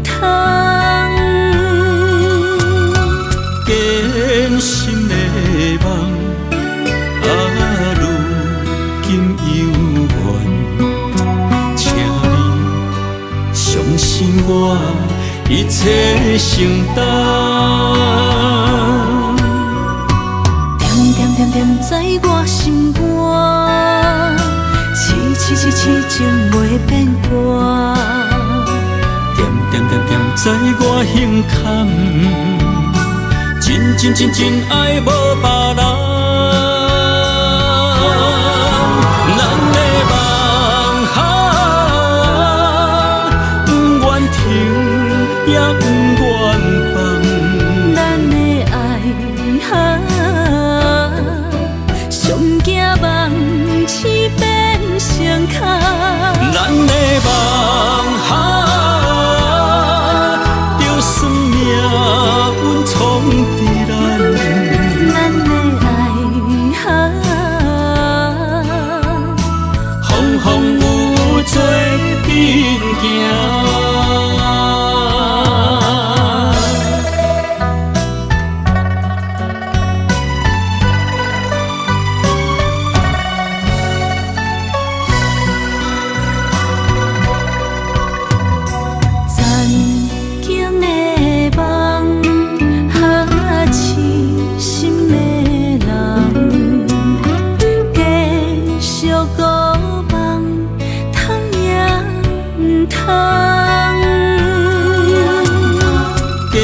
通。艰辛的梦，如今犹原，请你相信我，一切承担。点点在我心肝，痴情袂变卦。点在我胸坎，真爱无别人。咱的梦不愿停，也不愿放。咱的爱上惊梦痴变成空。咱的梦就算命运闯伫咱，咱的爱风有做阵行。艰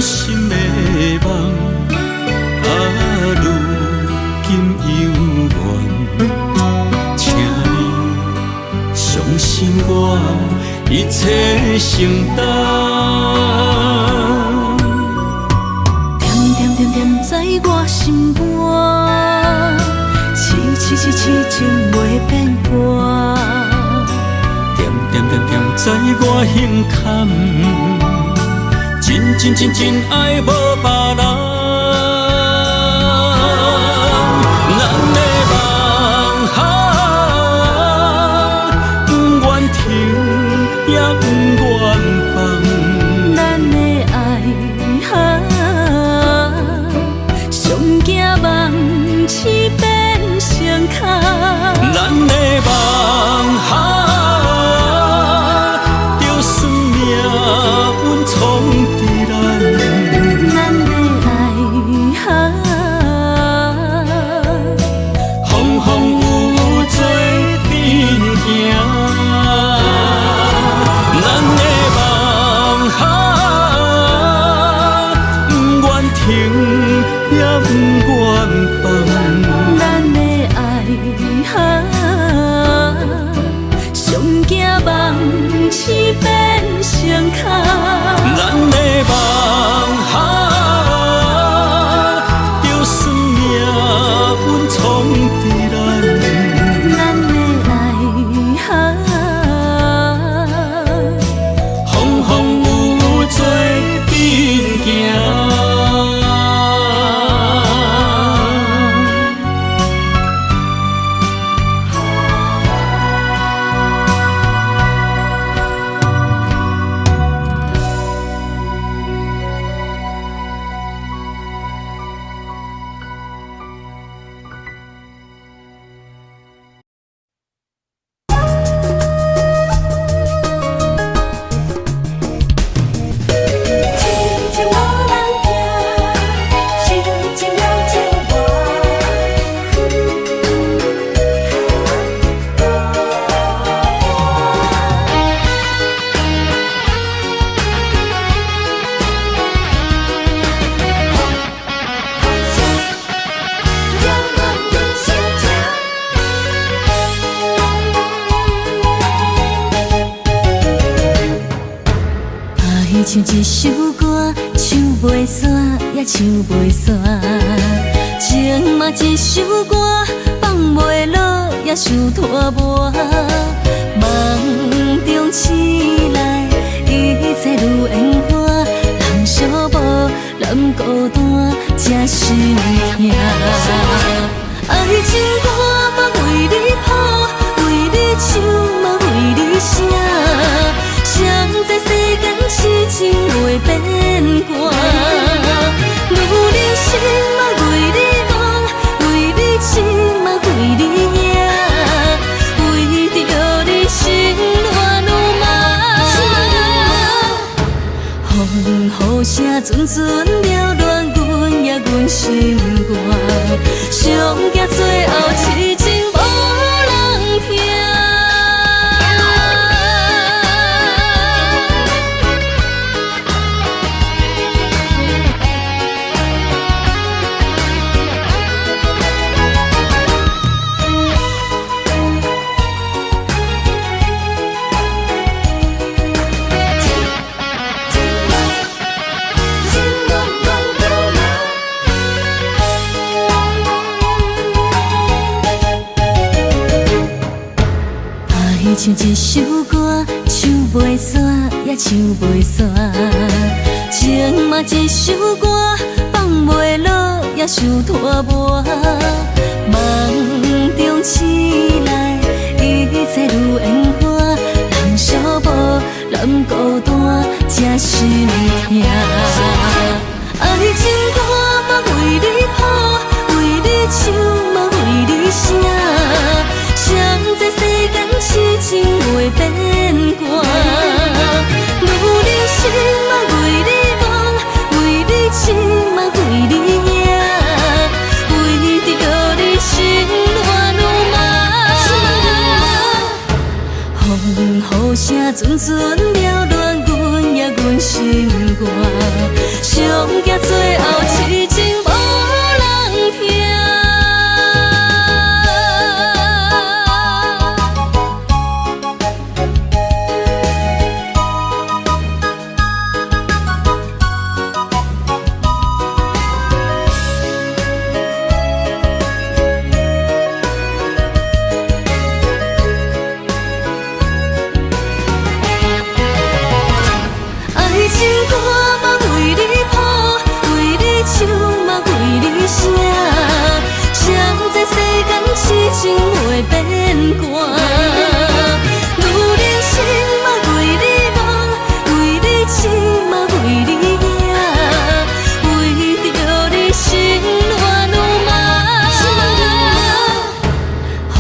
辛的梦，如今犹原，请你相信我，一切承担。点在我心肝，痴情袂变卦。点在我胸坎，真爱无别人。咱的梦不愿停，也不愿放。咱的爱上惊梦痴变成空。咱的梦就算命运闯伫咱，咱的爱风有做阵行。咱的梦不愿停，也不愿放。咱的爱上惊梦痴变成空。咱的梦就算命运闯伫咱，咱的爱风有做阵行。唱一首歌，唱袂煞也唱袂煞；情嘛一首歌，放袂落也想拖磨。梦中醒来，一切如烟花，人寂寞，人孤单，才心痛。爱情歌嘛为你谱，为你唱嘛为你写，谁知世间寒。女人心嘛为你忙，为你痴嘛为你赢，为着你心乱如麻。风雨声阵阵缭乱，阮也阮心肝，上惊最后痴情无人听。唱一首歌，唱袂煞也唱袂煞；情嘛一首歌，放袂落也受拖磨。梦中醒来，一切如烟花，人寂寞，人孤单，才心痛。爱情歌嘛为你谱，为你唱嘛为你写。谁知世间痴情袂变寒，女人心嘛为你忙，为你痴嘛为你赢，为着你心乱如麻。风雨声阵阵缭乱，阮也阮心肝，上惊最后痴情无人听。痴情袂变寒，女人心嘛为你忙，为你痴嘛为你赢，为着你心乱如麻。风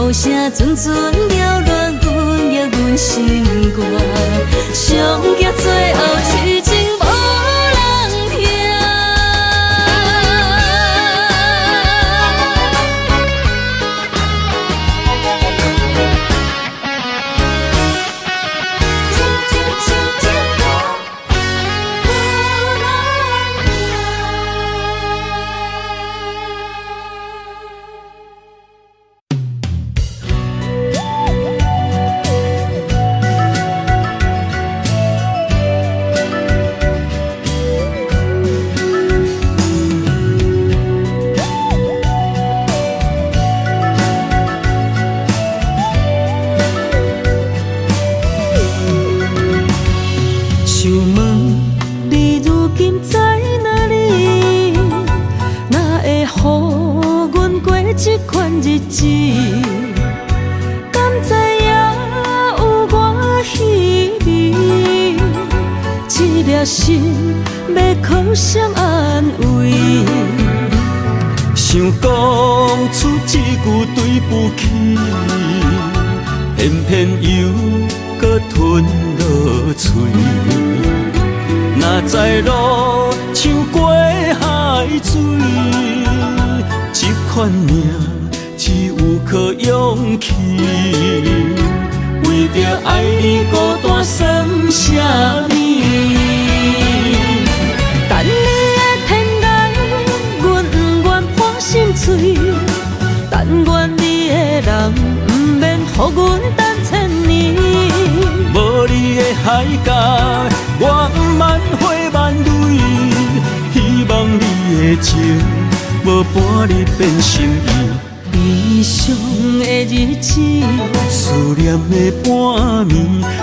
雨声阵阵缭乱，阮也阮心肝，上惊最后痴情无人听。这款日子，敢知影有我稀微？这粒心要靠谁安慰？想讲出一句对不起，偏偏又搁吞落嘴。若知路像过海水。这款命只有靠勇气，为着爱你孤单算什么？等你的天涯，阮不愿破心碎；但愿你的人，不免予阮等千年。无你的海角，我不万花万蕊，希望你的情。无半日变心意，悲伤的日子，思念的半暝，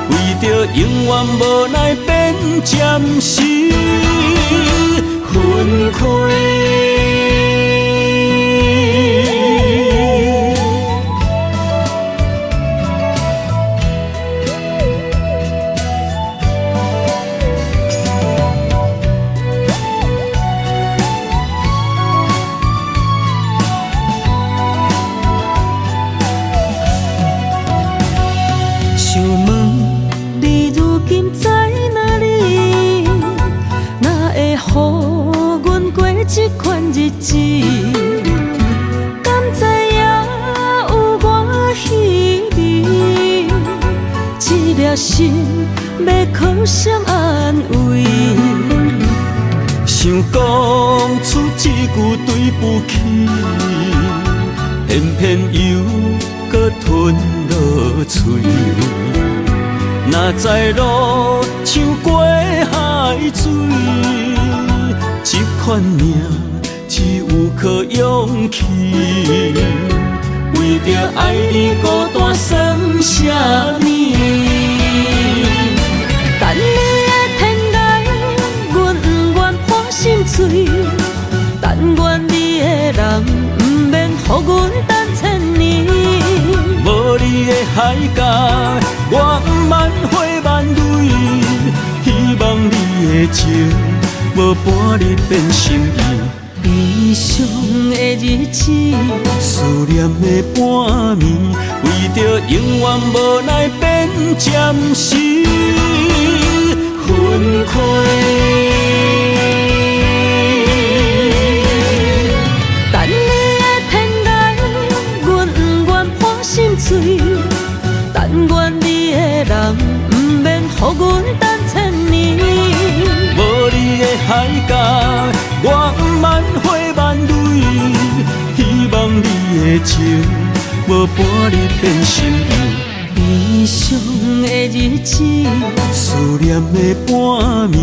为着永远无奈变暂时分开。这款日子，敢知影有我稀微？这粒心要靠谁安慰？想讲出一句对不起，偏偏又搁吞落嘴。若知路像过海水，这款命只有靠勇气。为着爱你孤单算什么？等你的天涯，阮不愿破心碎。但愿你的人，不免予阮等千年。无你的海角，我不万花万蕊。希望你的情，无半日变心意。悲伤的日子，思念的半暝，为着永远无奈变暂时分开。等你的天涯，阮不愿破心碎。但愿你的人，不免予阮等千年。无你的海角，我不万花万蕊。希望你的情，无半日变心意。悲伤的日子，思念的半暝，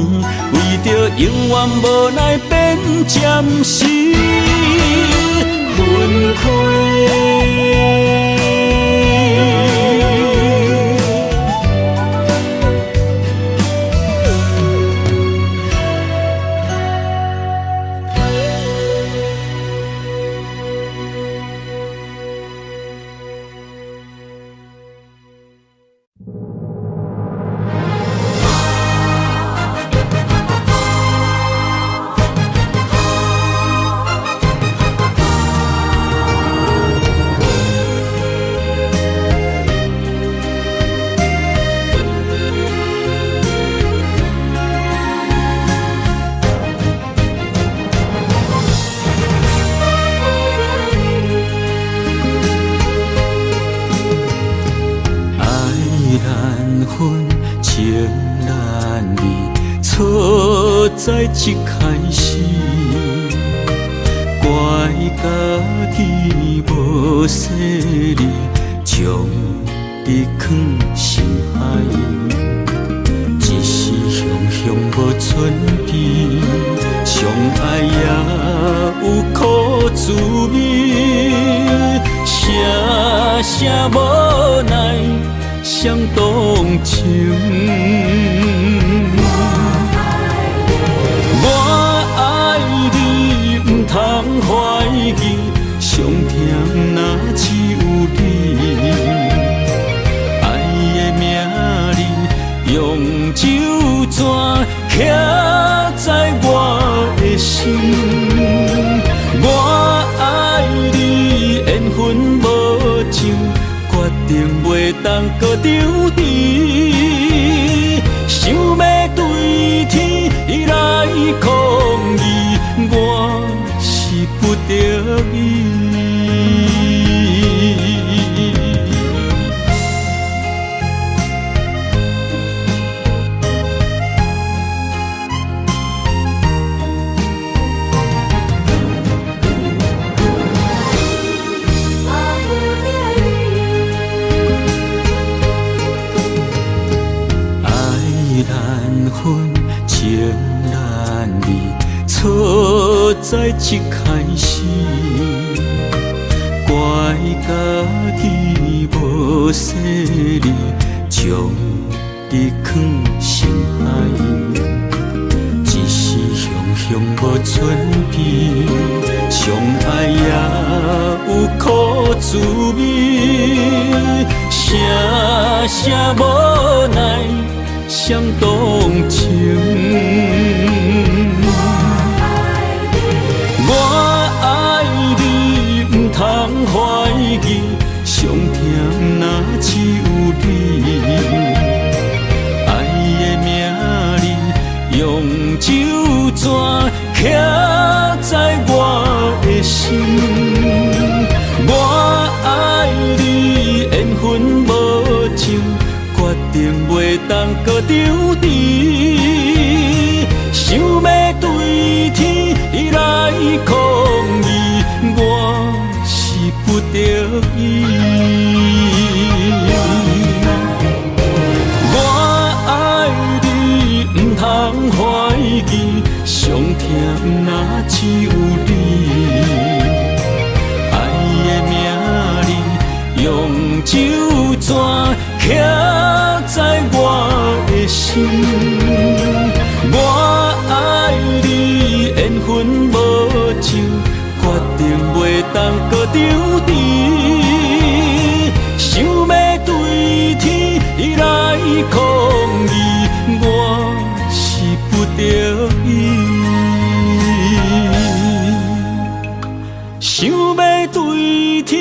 为着永远无奈变暂时分开。在一开始，怪家己无细腻，将你藏心海。一时雄雄无准备，相爱也有苦滋味，声声无奈伤动情。通怀疑，上甜若只有你。爱的名字用酒泉刻在我的心。我爱你，缘分无尽，决定袂当搁丢弃。想要对天来抗议，我不得已。爱难分，情难离。错在一开始，怪家己无细腻，将你藏心海。一时雄雄无准备，相爱也有苦滋味，声声无奈伤动情。我爱你，不通怀疑，上甜若只有你。爱的名字用酒泉刻在丢弃，想要对天来抗议，我是不得已。我爱你，不通怀疑，上疼若只有你。爱的名字用手纸刻在我的心。我爱你，缘分无尽，决定袂当搁丢弃。想要对天来抗议，我是不得已。想要对天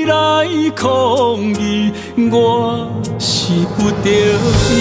来抗议，我是不得已。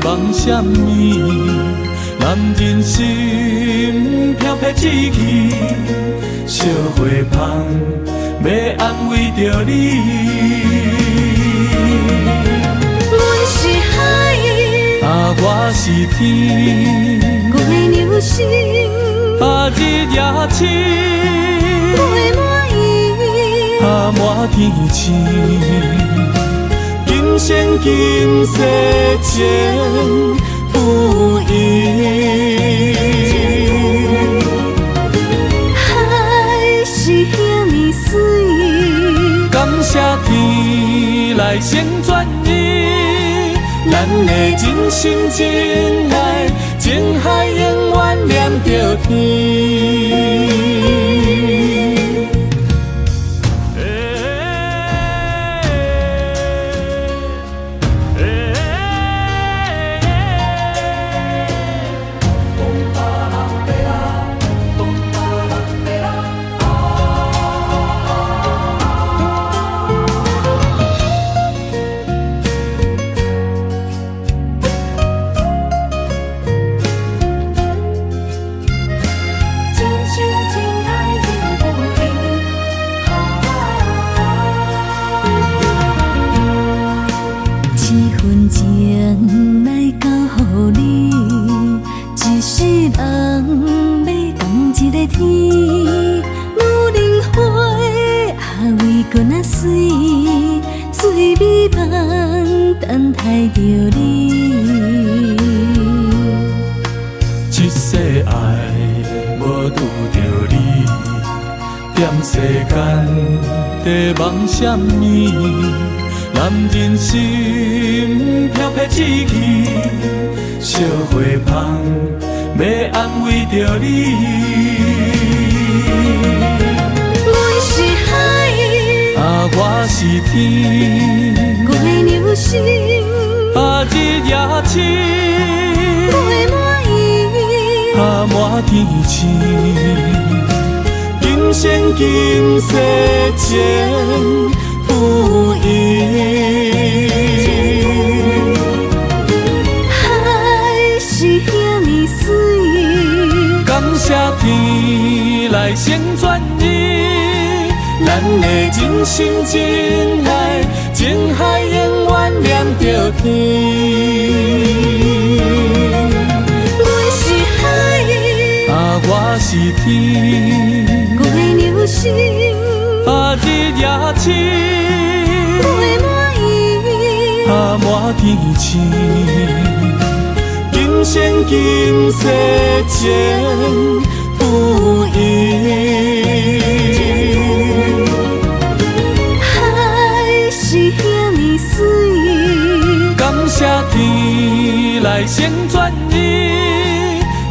梦什么？男人心飘撇志气，烧花香要安慰着你。阮是海，我是天，月流星，日夜星，月满意，满天星。今生今世前不移，海是遐尼水，感谢天来成全伊，咱的真心真爱，情海永远念着天。一世爱无拄着你，踮世间在梦什么？男人心飘撇志气，烧花香要安慰着你。阮是海，我是天，月流星，日夜星，月满意，满天星。今生今世前不移，海是遐尼水，感谢天来成全伊，咱的真心真爱，情海永远念着天。阮是海，我是天。心，日夜深，陪满意，满天星，今生今世情不移。海是遐尼水，感谢天来成全伊，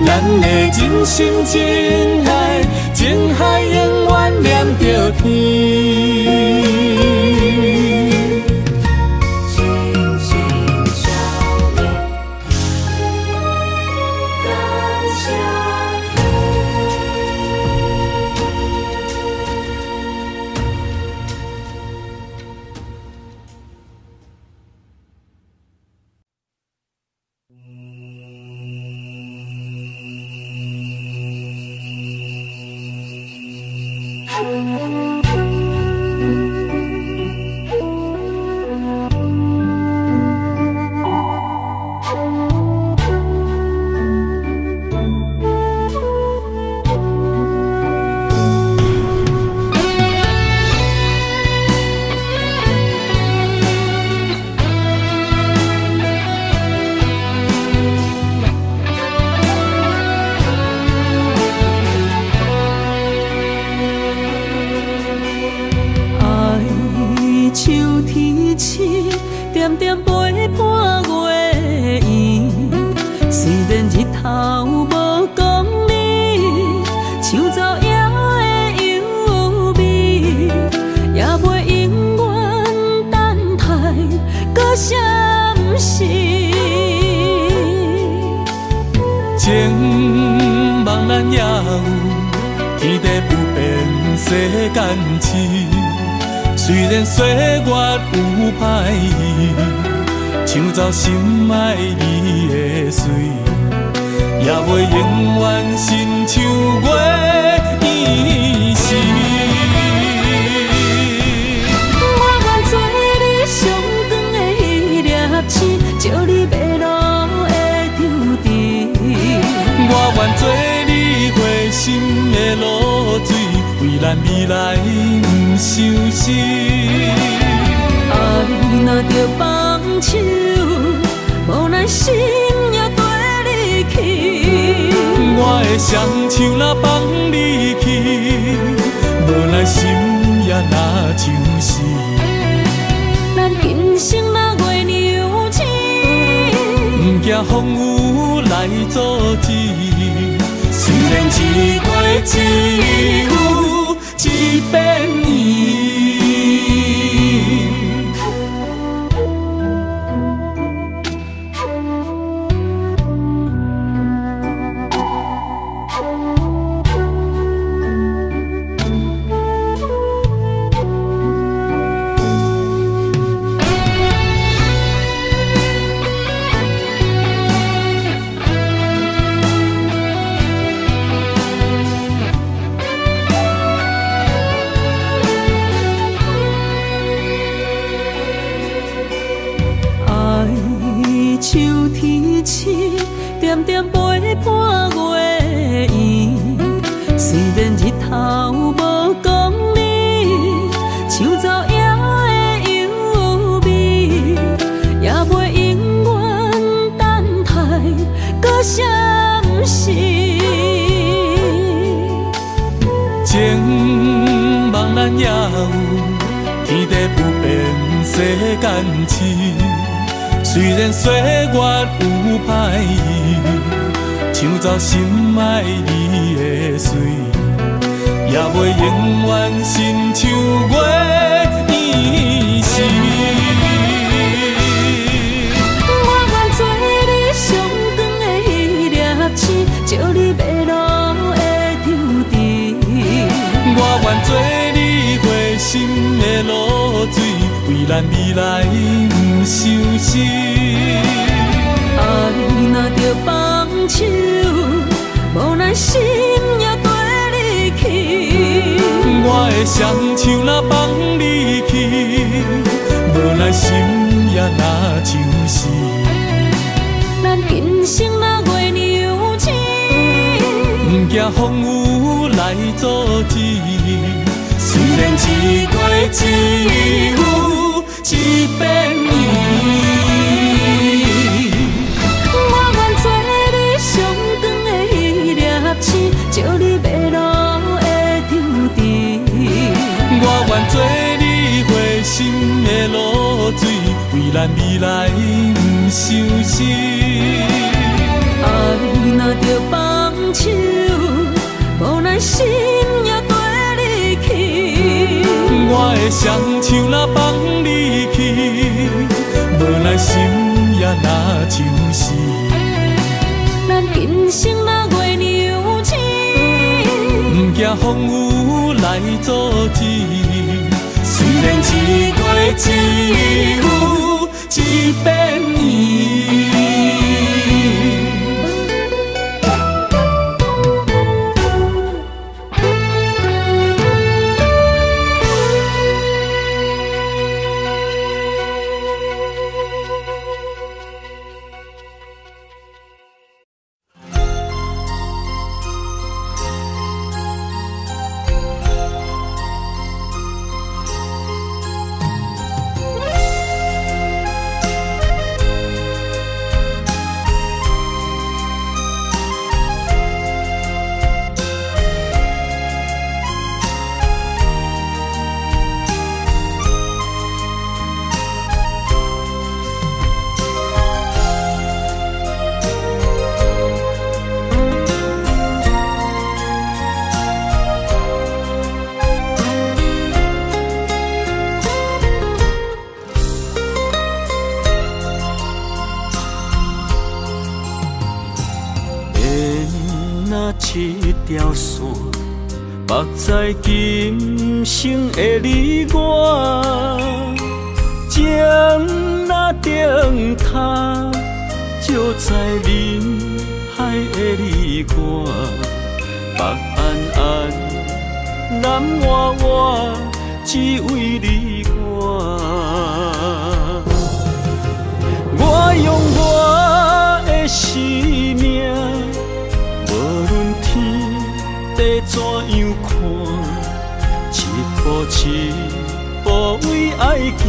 咱的真心真爱，情海永远念着天。点点陪伴月圆，虽然日头无讲理，像走遥的优美，也袂永远等待，搁啥不是？情茫然也有，天地不变，世间痴。虽然岁月有歹意，抢走心爱你的水，也袂永远亲像月依时。我愿做你上长的迄粒星，照你迷路的丢滴。我愿做你回心的露水，为咱未来不伤心。爱若着放手，无奈心也跟你去。我的双手若放你去，无奈心也若像是。咱今生若月娘亲，不惊风雨来阻止。虽然一月只有一遍伊。手天星，点点陪伴月圆。虽然日头无讲理，像走遥的优美，也袂永远等待，搁啥不是？情茫然也有，天地不变，世间痴。虽然岁月有歹意，抢走心爱你的水，也袂永远亲像月依时。我愿做你上长的迄粒星，照你迷路的丢滴。我愿做你回心的露水，为咱未来不伤心。爱若着放手，无奈心也跟你去。我的双手若放你去，无奈心也若像是。咱今生若月娘亲，不惊风雨来阻止。一过一有一变伊。我愿做你上长的迄粒星，照你迷路的场地。我愿做你回心的露水，为咱未来不伤心。爱若着放手，无咱心也跟你去。我的双手若放你去，无咱心也若像死。咱今生若月娘星，不惊风雨来阻止。虽然一过一有一变伊。一条线，目在今生的你我，情若灯塔，照在人海的你我，北暗暗，南弯弯，只为你我。我用我的生命。无论天地怎样看，一步为爱行，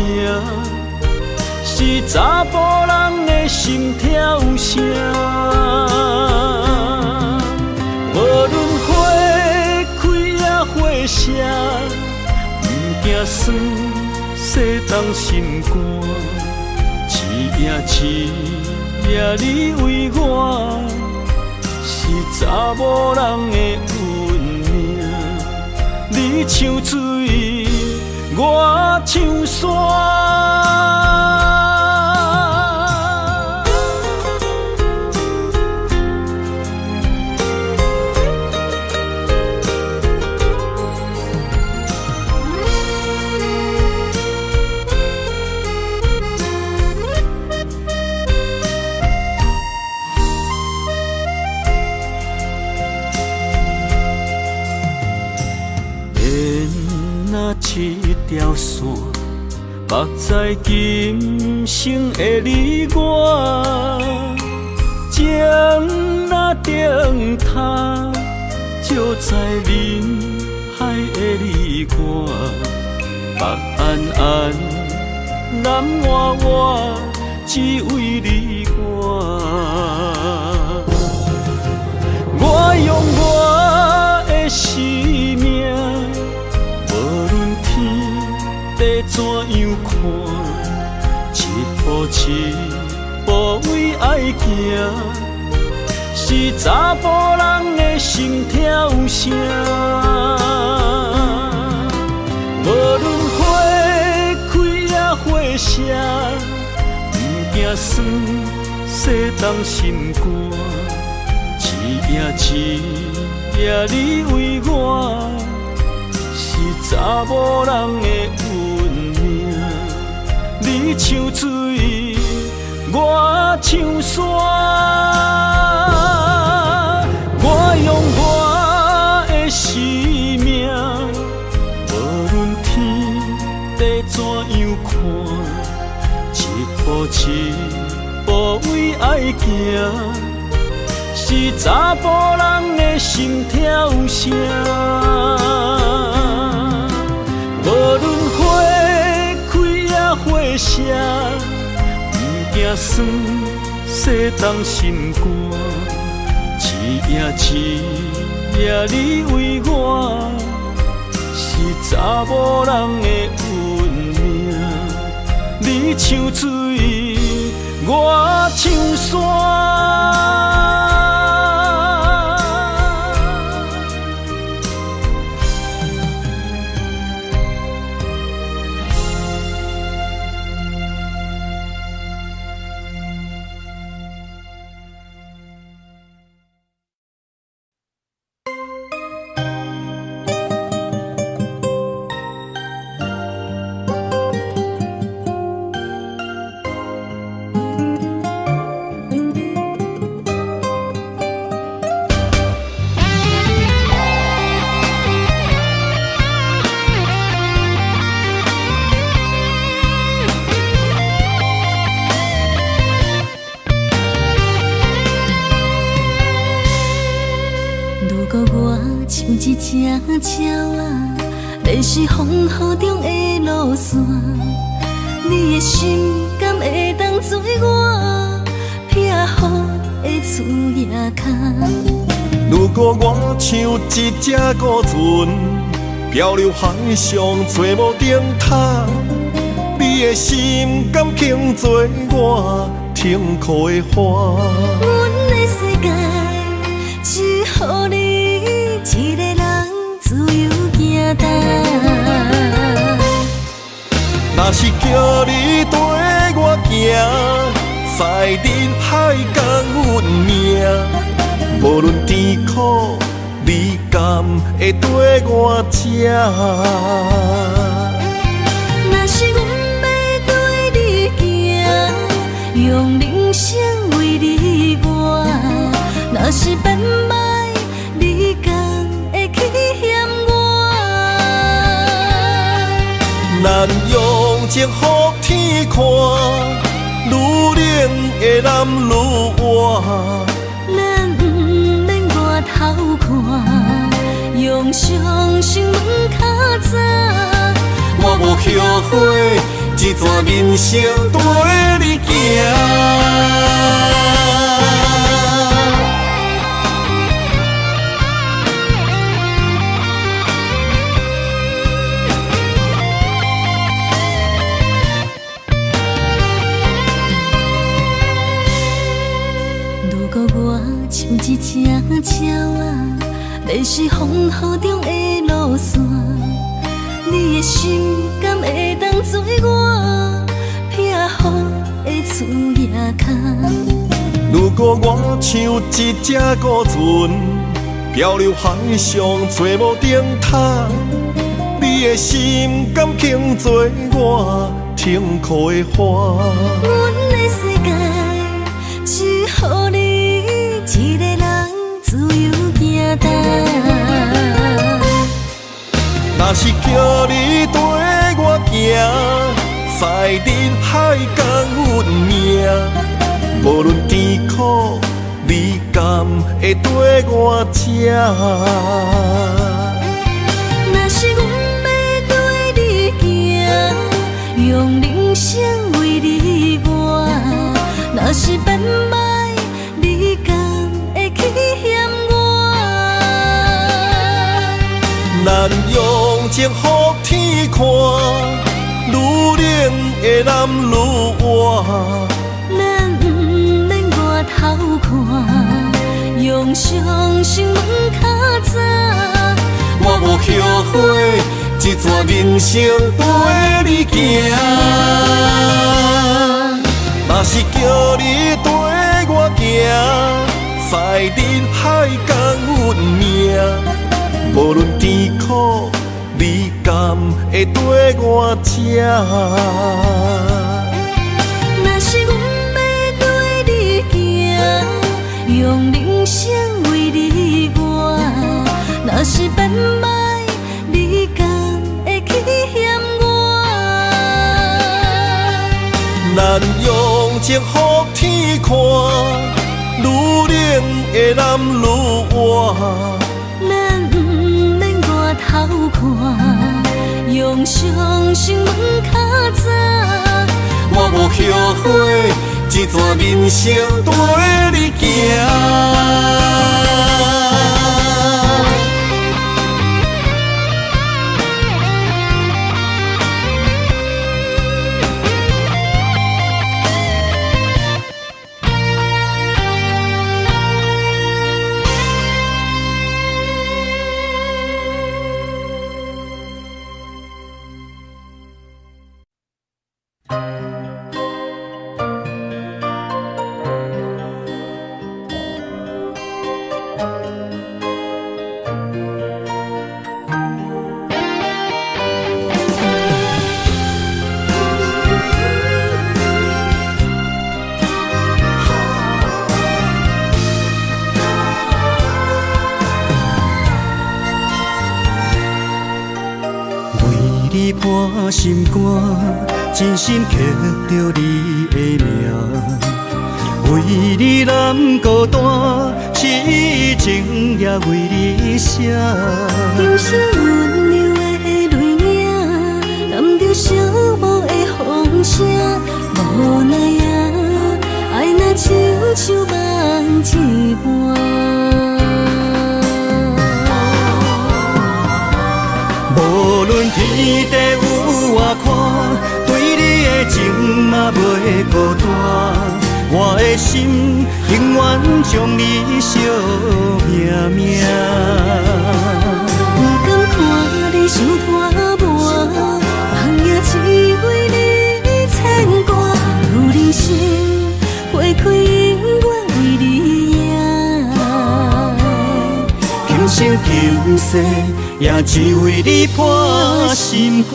是查甫人的心跳声。无论花开也花谢，不惊酸洗动心肝，一夜你为我。是查某人的运命，你像水，我像山。一条线，目在今生的你我，情若灯塔，照在人海的你我，北暗暗，南弯弯，只为你我。我用我的生命。地怎样看，一步为爱行，是查甫人的心跳声。无论花开也花谢，不惊酸洗动心肝，一夜你为我。查某人的运命，你像水，我像山。我用我的生命，无论天地怎样看，一步为爱行，是查甫人的心跳声。声，不惊酸，洗动心肝。一夜一夜你为我，是查某人的运命。你像水，我像山。像一只鸟仔，迷失风雨中的路线。你的心敢会当做我撇雨的厝夜空？如果我像一只孤船，漂流海上做无顶塔，你的心敢肯做我停靠的花？阮的世界只予你一个人自由行动。若是叫你跟我行，在人海共运命，无论甜苦，你敢会跟我吃？若是阮要对你行，用人生为你活，若是变歹，你敢会去嫌我？咱用情予天看，愈冷的男愈活。咱不免外头看，用双心门较早。我无后悔，一段人生跟你行。如果我像一只鸟仔，迷失风雨中的路线，你的心敢会当做我撇雨的厝夜空？如果我像一只孤船，漂流海上做无顶塔，你的心敢肯做我停靠的花？阮的世界只予你一个人自由行动。若是叫你跟我行，在人海共运命，无论甜苦，你敢会跟我吃？若是阮要对你行，用人生为你活，若是变歹，你敢会去嫌我？咱用情予天看，愈冷的男愈活。咱不免外头看，用双心门较早。我无后悔，一段人生跟你行。若是叫你跟我行，在人海共运命，无论甜苦，你敢会跟我吃？若是阮要对你行，用人生为你活，若是变歹，你敢会去嫌我？咱用情予天看，愈冷的男愈活。咱不免外头看，用双心门较早。我无后悔，一段人生跟你行。你破心肝，真心刻着你的名。为你难孤单，痴情也为你写。人生温柔的泪影，染着寂寞的风声。无奈啊，爱若亲像梦一般。无论天地有外宽，对你的情嘛袂孤单。我的心永远将你惜命命。不甘看你受拖磨，梦也只为你牵挂。有人生花开永远为你赢，今生今世也只为你破心肝。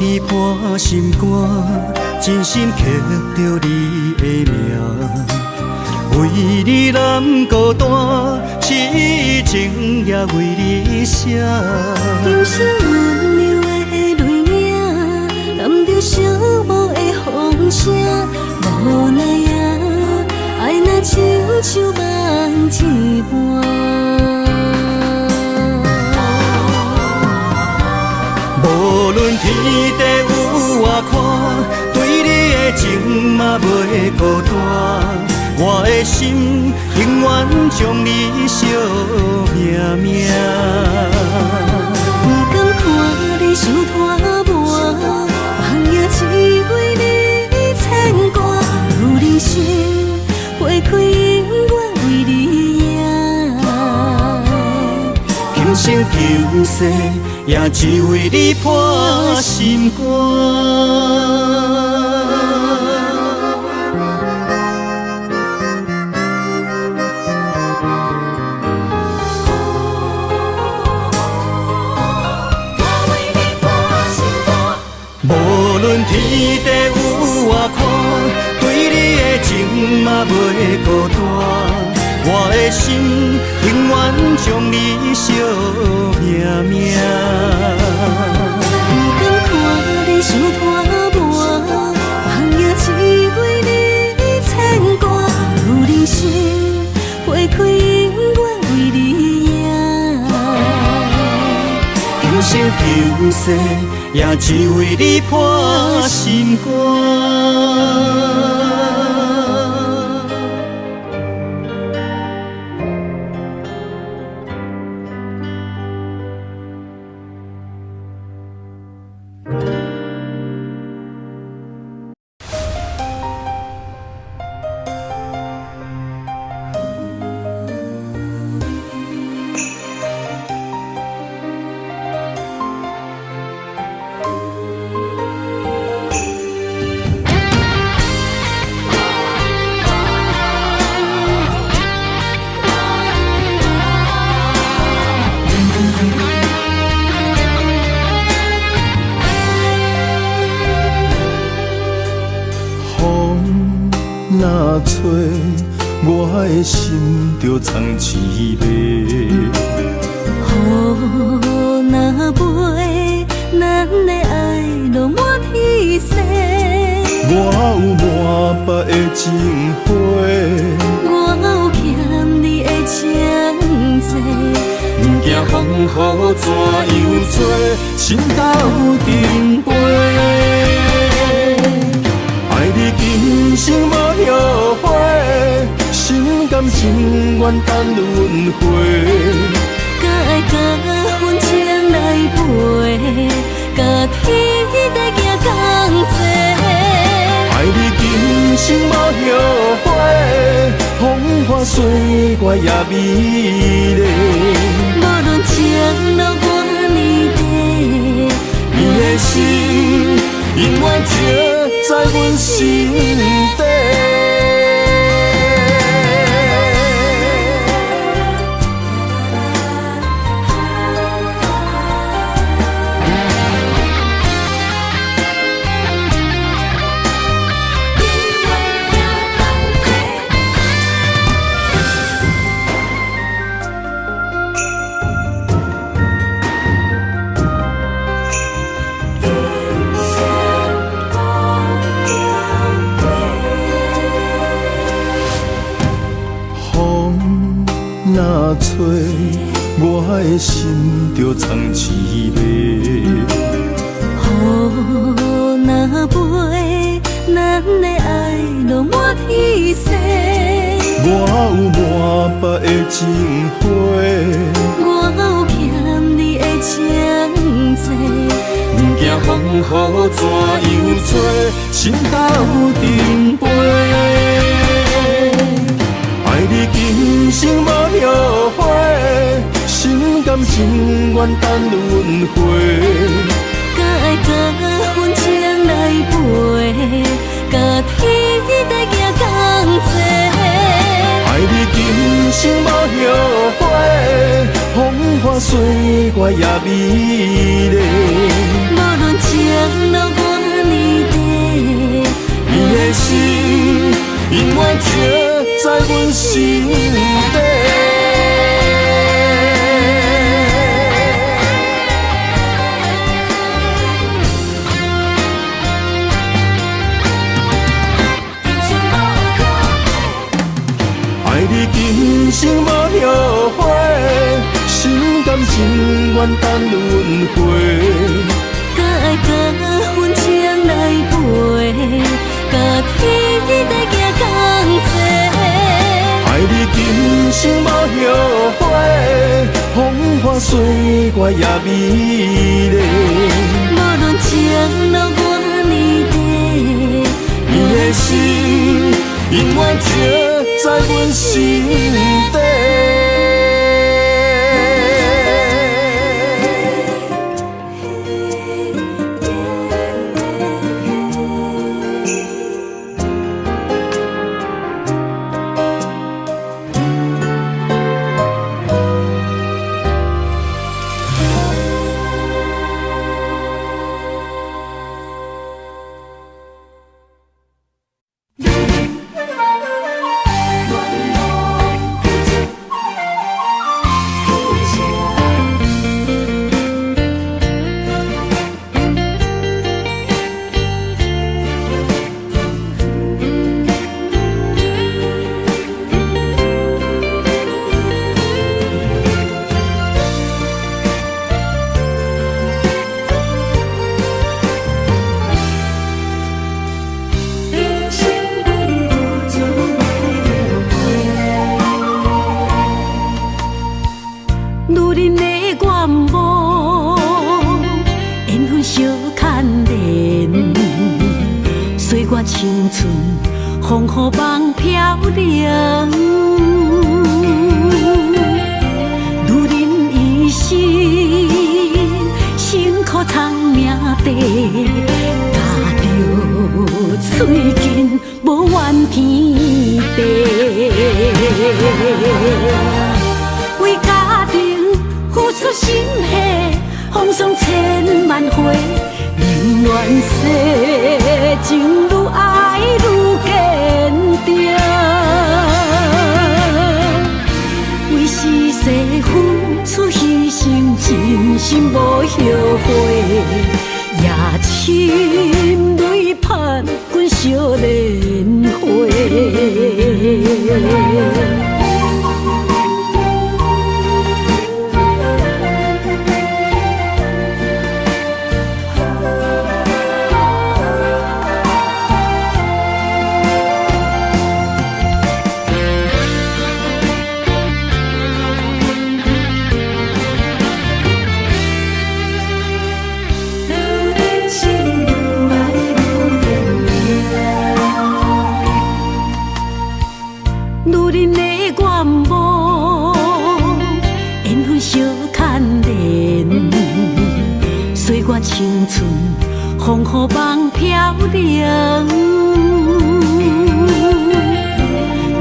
你破心肝，真心刻着你的名。为你难孤单，痴情也为你写。人生温柔的泪影，染着寂寞的风声。无奈啊，爱若亲像梦一般。无论天地有外宽，对你的情嘛袂孤单。我的心永远将你惜命命。不甘看你受拖磨，梦也只为你牵挂。有人生花开永远为你赢，今生今世也只为你破心肝。无论天地有外宽，对你的情嘛袂孤单。我的心永远将你惜命命。不甘看你受拖磨，梦也只为你牵挂。有人生花开永远为你赢，今生今世也只为你破心肝。找，我的心就藏滋味。雨若飞，咱的爱落满天星。我有满腹的情花，我有欠你的情债，不惊风雨怎样吹，心斗阵飞。爱你今生无后悔，心甘情愿等轮回。甲爱甲份情来陪，甲天地行同齐。爱你今生无后悔，风花雪月也美丽。无论情路偌呢短，你的心永远刻在阮心底。若吹，我的心就藏滋味。雨若飞，咱的爱落满天星。我有满腹的情花，我有欠你的情债，不惊风雨怎样吹，心斗阵飞。爱你今生无后悔，心甘情愿等轮回。甲爱甲份情来陪，甲天地行同齐。爱你今生无后悔，风花雪月也美丽。无论情路偌呢短，你的心永远刻在阮心底。爱你今生无后悔，心甘情愿等轮回。甲爱甲份情来陪，甲天地行同齐。爱你今生无后悔，风花雪月也美丽。无论情路偌呢短，你的心永远刻在阮心底。青春风雨梦飘零，女人一生辛苦藏命地，踏着嘴筋无怨天地，为家庭付出心血，风霜千万回。宁愿世情愈爱愈坚定。心泪盼滚烧莲花。青春风雨梦飘零，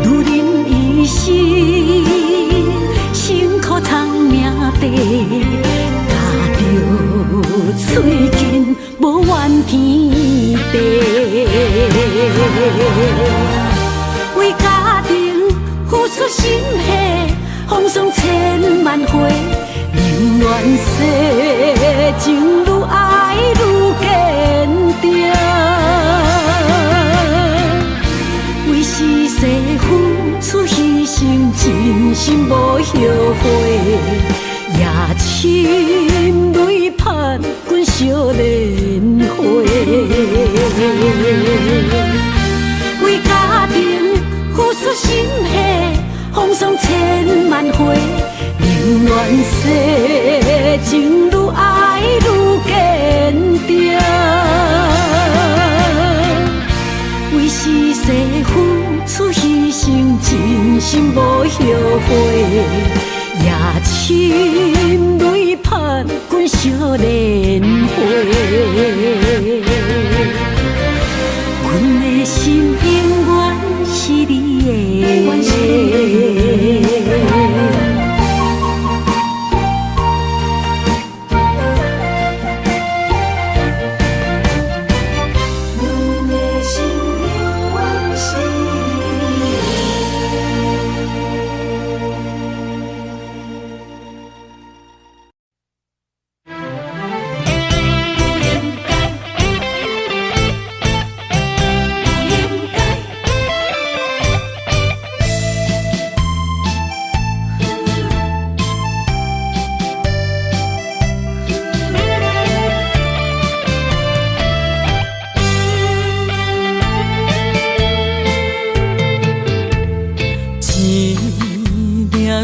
女人一生辛苦藏命地，踏着嘴筋无怨天地，为家庭付出心血，风霜千万回。宁愿世情愈爱愈坚定，为是世付出牺牲，真心无后悔，也心泪盼滚烧莲花。为家庭付出心血，风霜千万回。宁愿世情愈爱愈坚定，为是世付出牺牲，真心无后悔，也心泪盼滚烧莲花。阮的心永远是你的。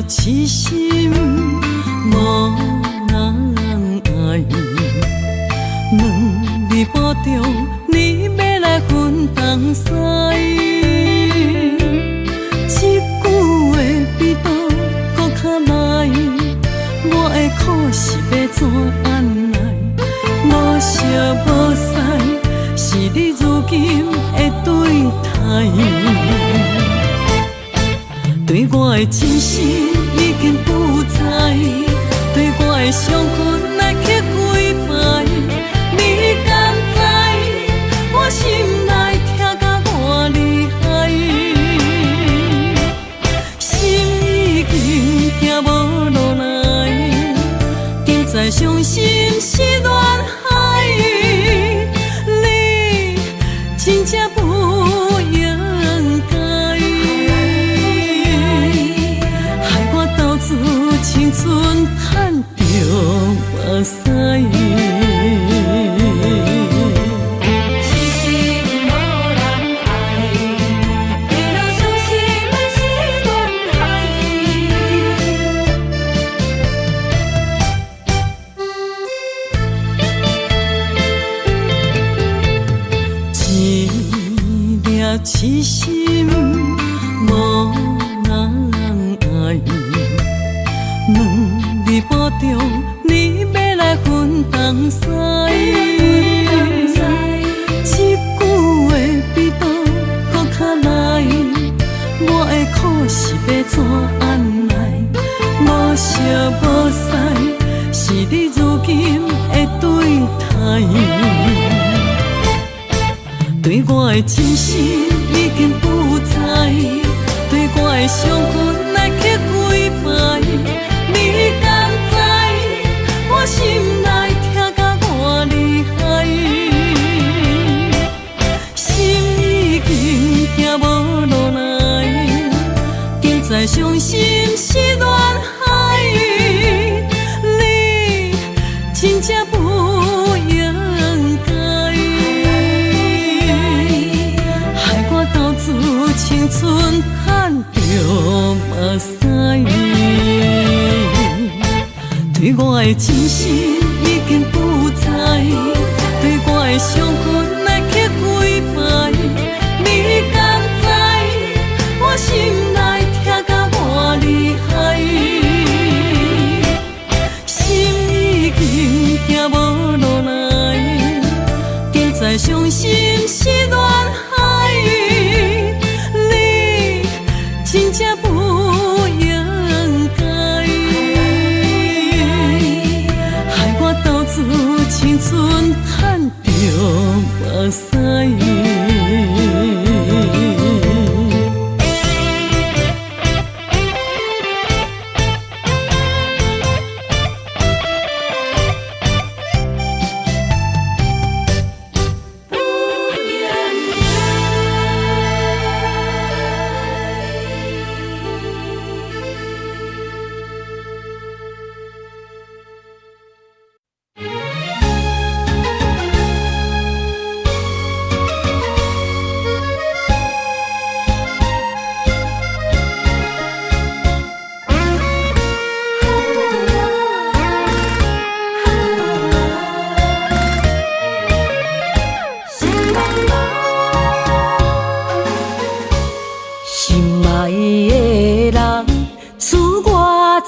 痴心无人爱，两日半中你要来分东西，一句话比刀搁较来，我的苦是要怎安来？无烧无屎，是你如今的对待。对我的真心已经不知，对我的伤痕来去几摆，你敢知我心内痛甲偌厉害？心已经行无落来，定在伤心是恋海，你真正不应该。青春赚着目屎，痴心无人爱，为了伤心的是恋海。一粒痴心无人爱。两日半中，你要来分东西，一句话比刀搁较来，我的苦是要怎安来？无烧无屎，是你如今的对待。对我的真心已经不知，对我的伤痕来去几摆。你敢知我心内痛甲偌厉害？青春叹着目屎，对我的真心已经不知，对我的伤痕来去几摆，你敢知我心内痛甲偌厉害？心已经行无落来，竟再伤心是恋海，你真正不应该，害我斗志青春叹着目屎。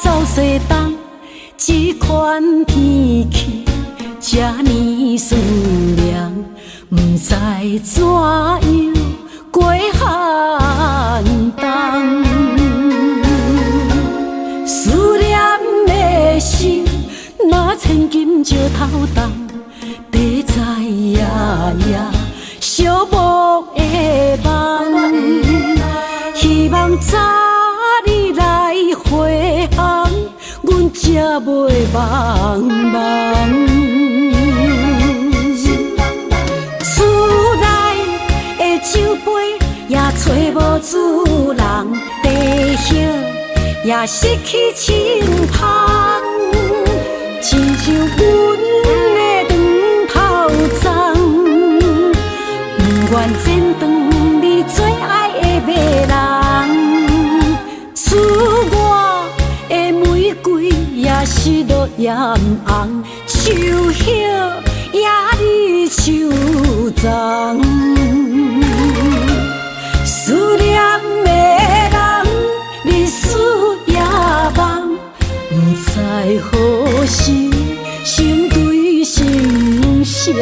走西东，这款天气这呢酸凉，不知怎样过寒冬。思念的心，若千金石头重，地在夜夜寂寞的梦，希望早日来回航，阮才袂茫茫。厝内的酒杯也找无主人，地叶也失去清芳，亲像阮的长头鬃，不愿剪断你最爱的马人。厝外的玫瑰也是落艳红，树叶也离树丛。思念的人，日思夜梦，不知何时心对心声。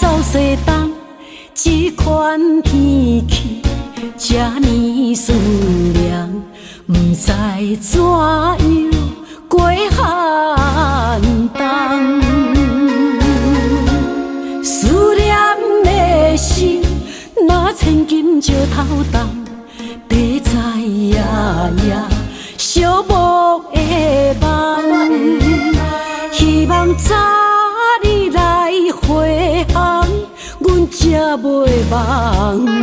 走西东，这款天气这呢酸凉，不知怎样过寒冬。思念的心，若千金石头重，地在夜夜寂寞的梦，希望早日来回航，阮才袂茫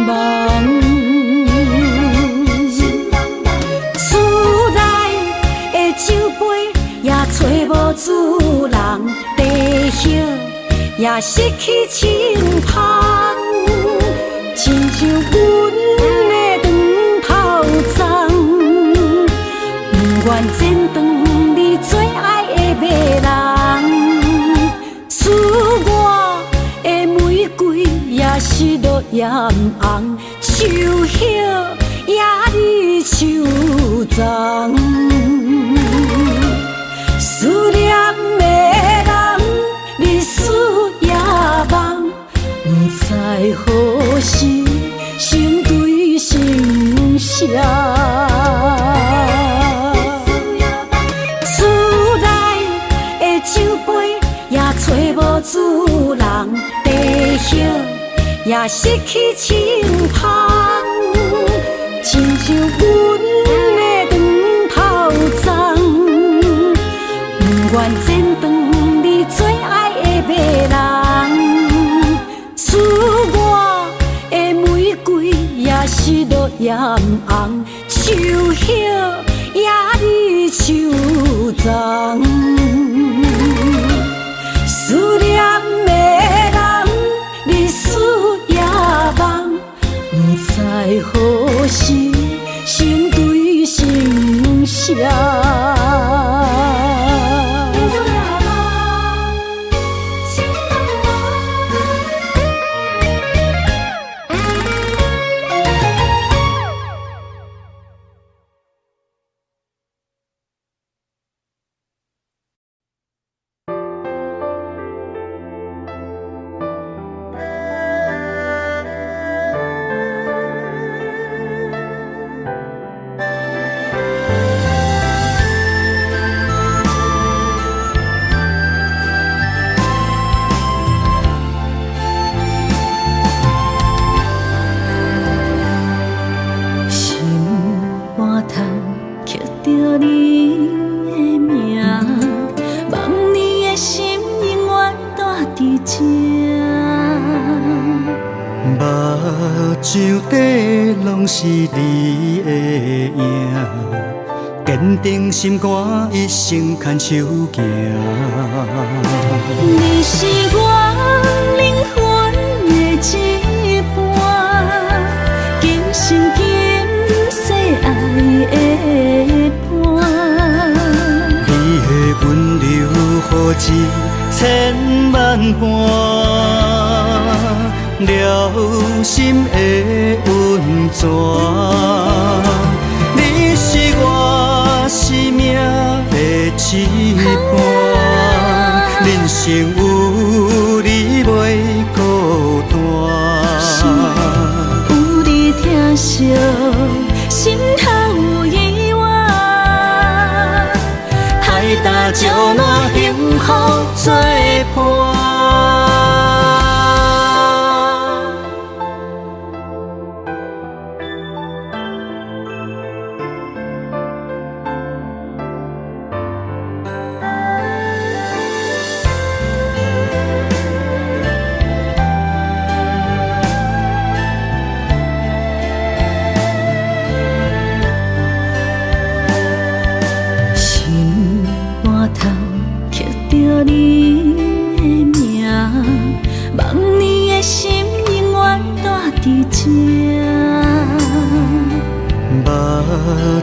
茫。厝内的酒杯也找无主人，地叶也失去清芳，亲像阮的长头鬃，不愿剪断你最爱的马人。厝外的玫瑰也是落艳红，树叶也离树丛。思念的人，日思夜梦，不知何时心对心声。厝内的酒杯也找无主人，地叶也失去清芳，亲像阮的长头七落艳红，树叶也离树丛。思念的人，日思夜梦，不知何时成对成双。手底拢是你的影，坚定心肝，一生牵手行。你是我灵魂的一半，今生今世爱的伴。你的温柔何止千万般。了心的温泉，你是我生命的一半，人生有你袂孤单。有你疼惜，心头有意外，海大石烂，幸福作伴。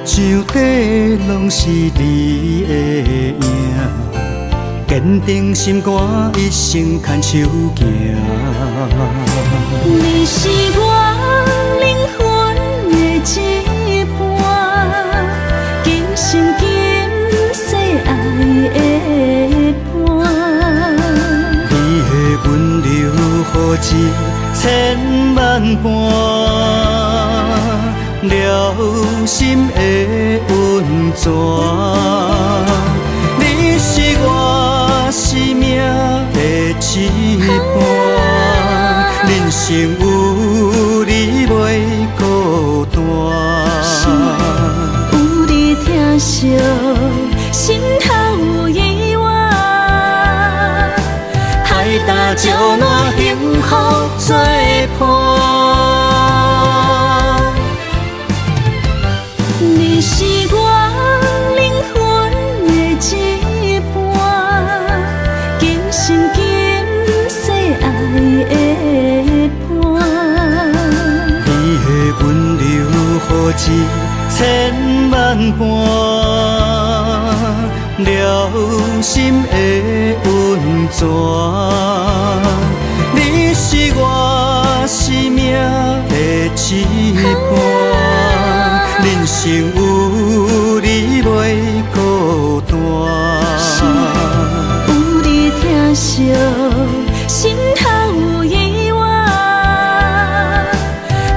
手底拢是你的影，坚定心肝，一生牵手行。你是我灵魂的一半，今生今世爱的伴。你的温柔何止千万般。了心的温泉，你是我生命的一半，人生有你袂孤单。有你疼惜，心头有意外，海大石烂，幸福作伴。你是我灵魂的一半，今生今世爱的伴。你的温柔何止千万般，了心的温泉，你是我生命的一半，人生有你袂孤单。有你疼惜，心头有意外，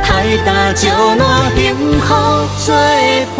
海大石烂，幸福作伴。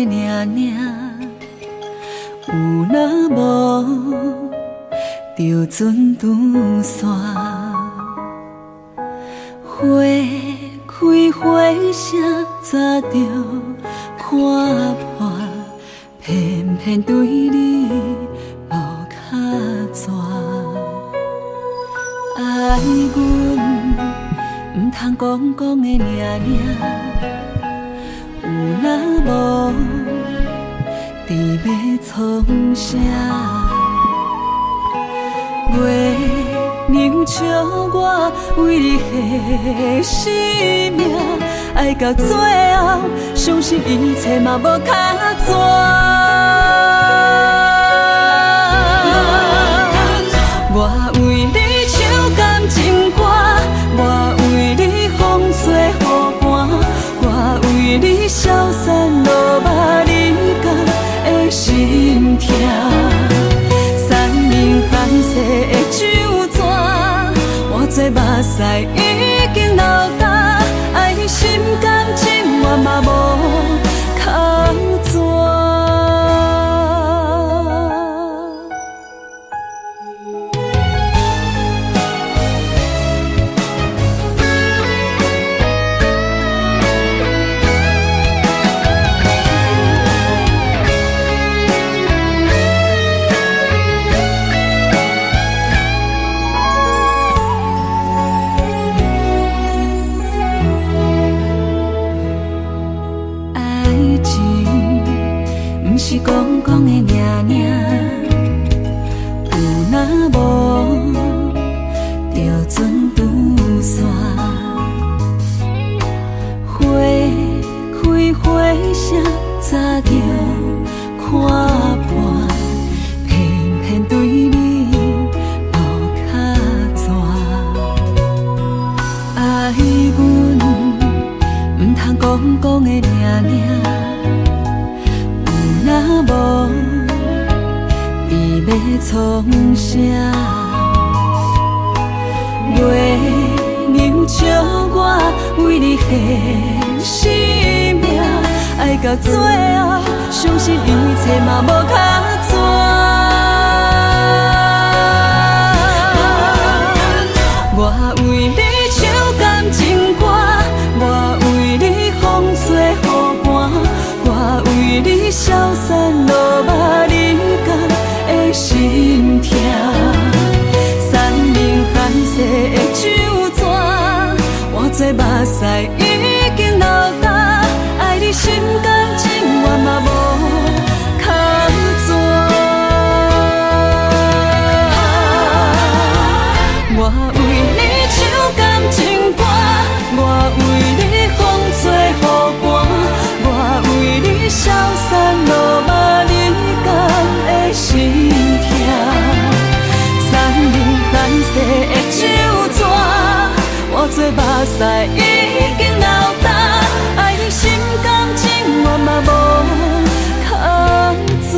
岭岭，有若无就船拄线。花开花谢，早着看破，偏偏对你无卡纸。爱阮唔通讲讲的尔尔，有若无伫要创啥？月娘笑我为你牺牲命，爱到最后，相信一切嘛无卡纸。我为你唱感情歌，我为你风吹雨寒，我为你消散落寞人间的心痛。三明繁世的酒泉，我做目屎已经流干，爱你心甘情愿嘛无靠纸。是讲讲的尔尔，有若无就船拄线。花开花谢，早着看破，偏偏对你无卡纸。爱阮唔通讲讲的尔尔。若无，你要创啥？月娘笑我为你牺牲命，爱到最后，相信一切嘛无卡纸。我为你唱感情歌，我为你风吹雨寒，我为你消散落寞人间的心痛。三明繁世的酒泉，我做目屎已经流干，爱你心甘情愿嘛无靠纸。我为你唱感情歌，我为你风吹雨寒，我为你消散落寞人间的心痛。三明繁世的酒泉，我做目屎已经流干，爱你心甘情愿嘛无靠纸。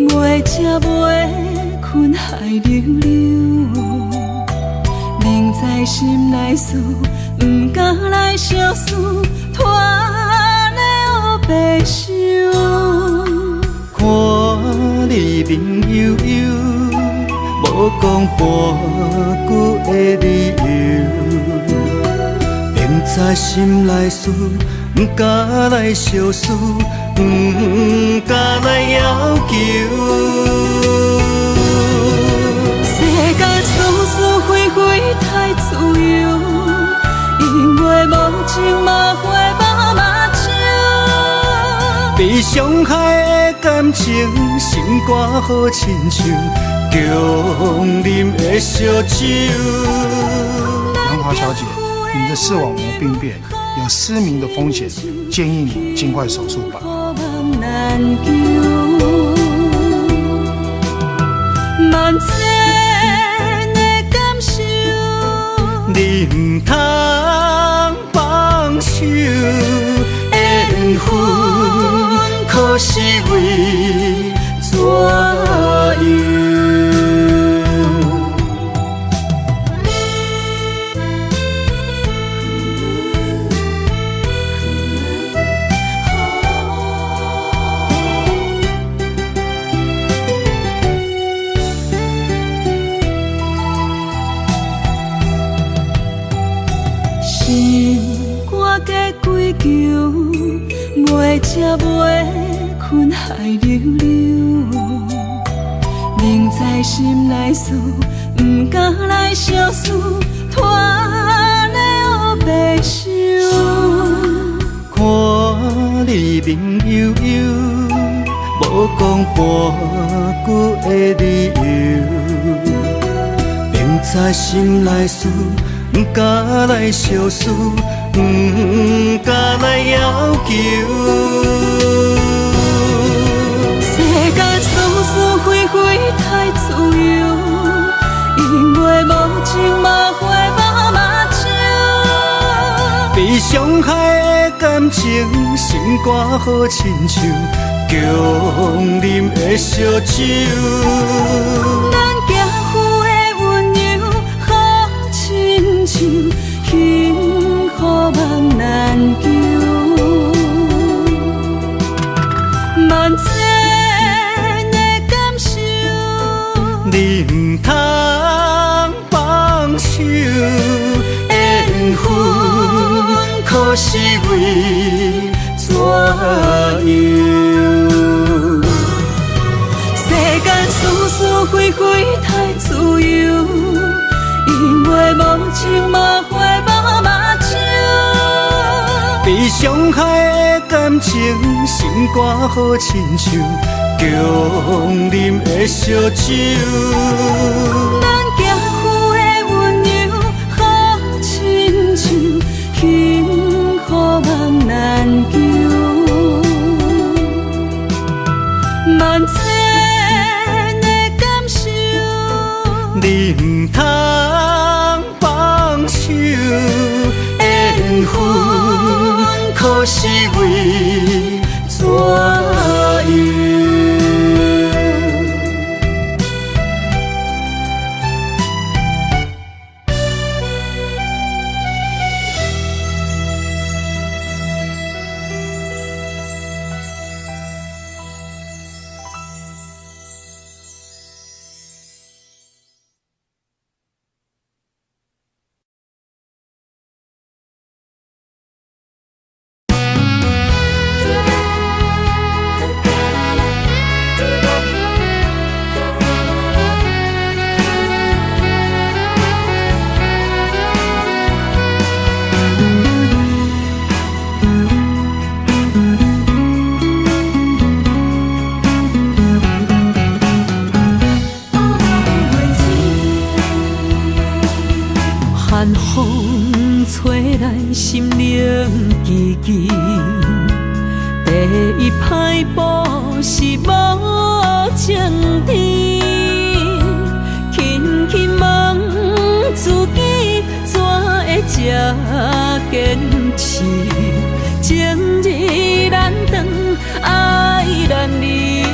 袂食袂困海流流，明知心内事，不敢来相思，拖了白想。看你面悠悠，无讲半句的理由，明知心内事，不敢来相思，不敢来要求。世间是是非非太自由，因为无情嘛会无目睭。被伤害的感情，心肝好亲像强啉的烧酒。杨华小姐，你的视网膜病变，有失明的风险，建议你尽快手术吧。万千的感受，你不通放手，缘分可是为怎样？袂食袂困海流流，明知心内事，不敢来相思，拖了白想。看你面悠悠，无讲半句的理由，明知心内事，不敢来相思，不敢来要求。世间是是非非太自由，因为无情嘛会无目睭。被伤害的感情，心肝好亲像强啉的烧酒。咱行赴的温柔好亲像幸福梦难求，万千的感受，你不通放手，缘分可是为怎样？世间是是非非太自由，因为无情嘛会无目睭。被伤害的感情，心肝好亲像强啉的烧酒。咱行赴的温柔好亲像幸福梦难求，万千的感受，你不通放手，缘分可是为怎样？寒风吹来心灵寂寂，第一摆步是无情甜，轻轻问自己怎会这坚持，情义难断，爱难离。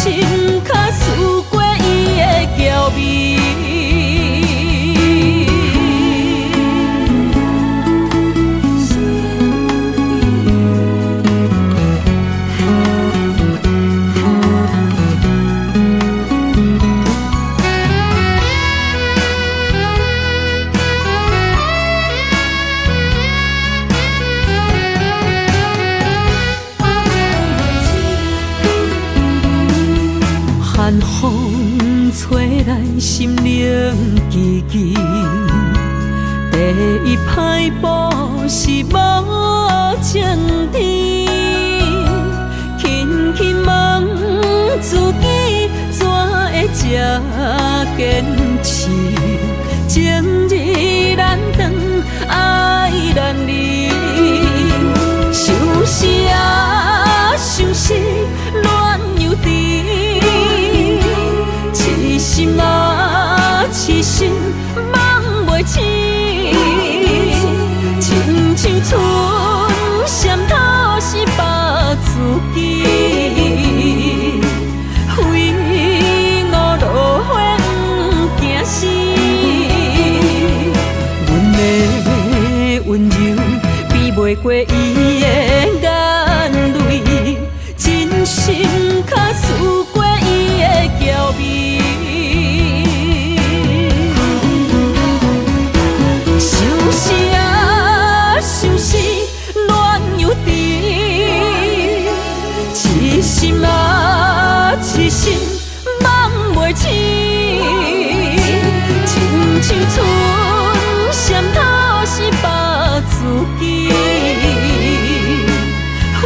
心较思过伊的娇美。寒风吹来，心灵寂寂。第一摆步是无情天，轻轻问自己，怎会这坚持？情日难长，爱难离。想是啊，想是恋又甜。痴心啊，痴心梦袂醒，亲像春闪透是白自己，非我落花不惊死。阮的温柔比袂过伊的眼泪，真心较思过伊的娇美。痴心啊，痴心梦袂醒，亲像春闪透是白自己，非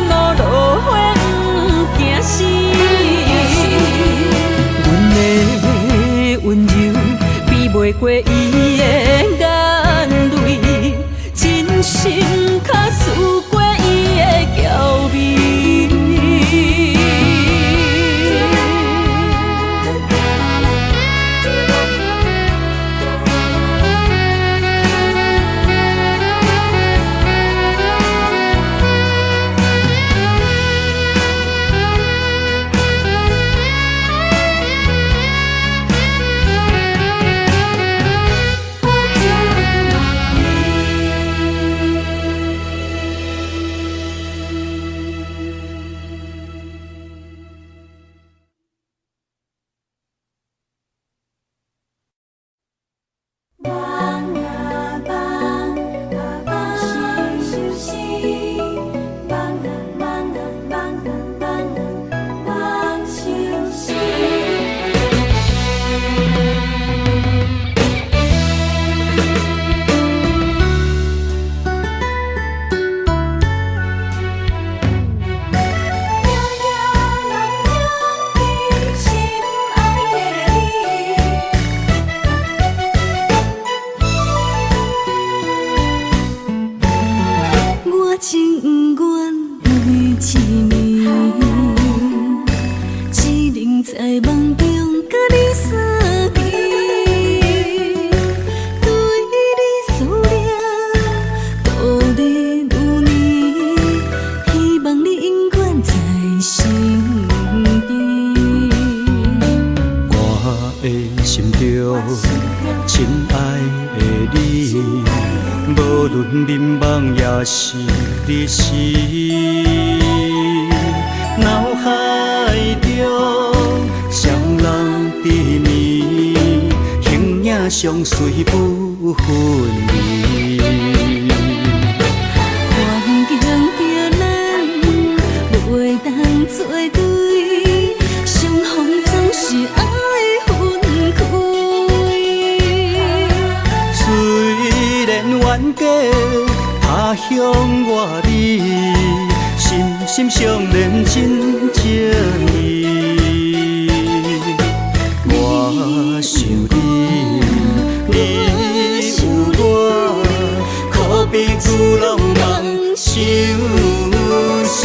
我落花不惊死。阮的温柔比袂过伊的眼泪，真心较思过伊的娇美。是你是脑海中双人缠绵，形影相随不分离。环境叫咱袂当作对，相逢总是爱分开。虽然冤家他乡外里，心心相连真情义。我想你，你有我，可比旧浪漫相思。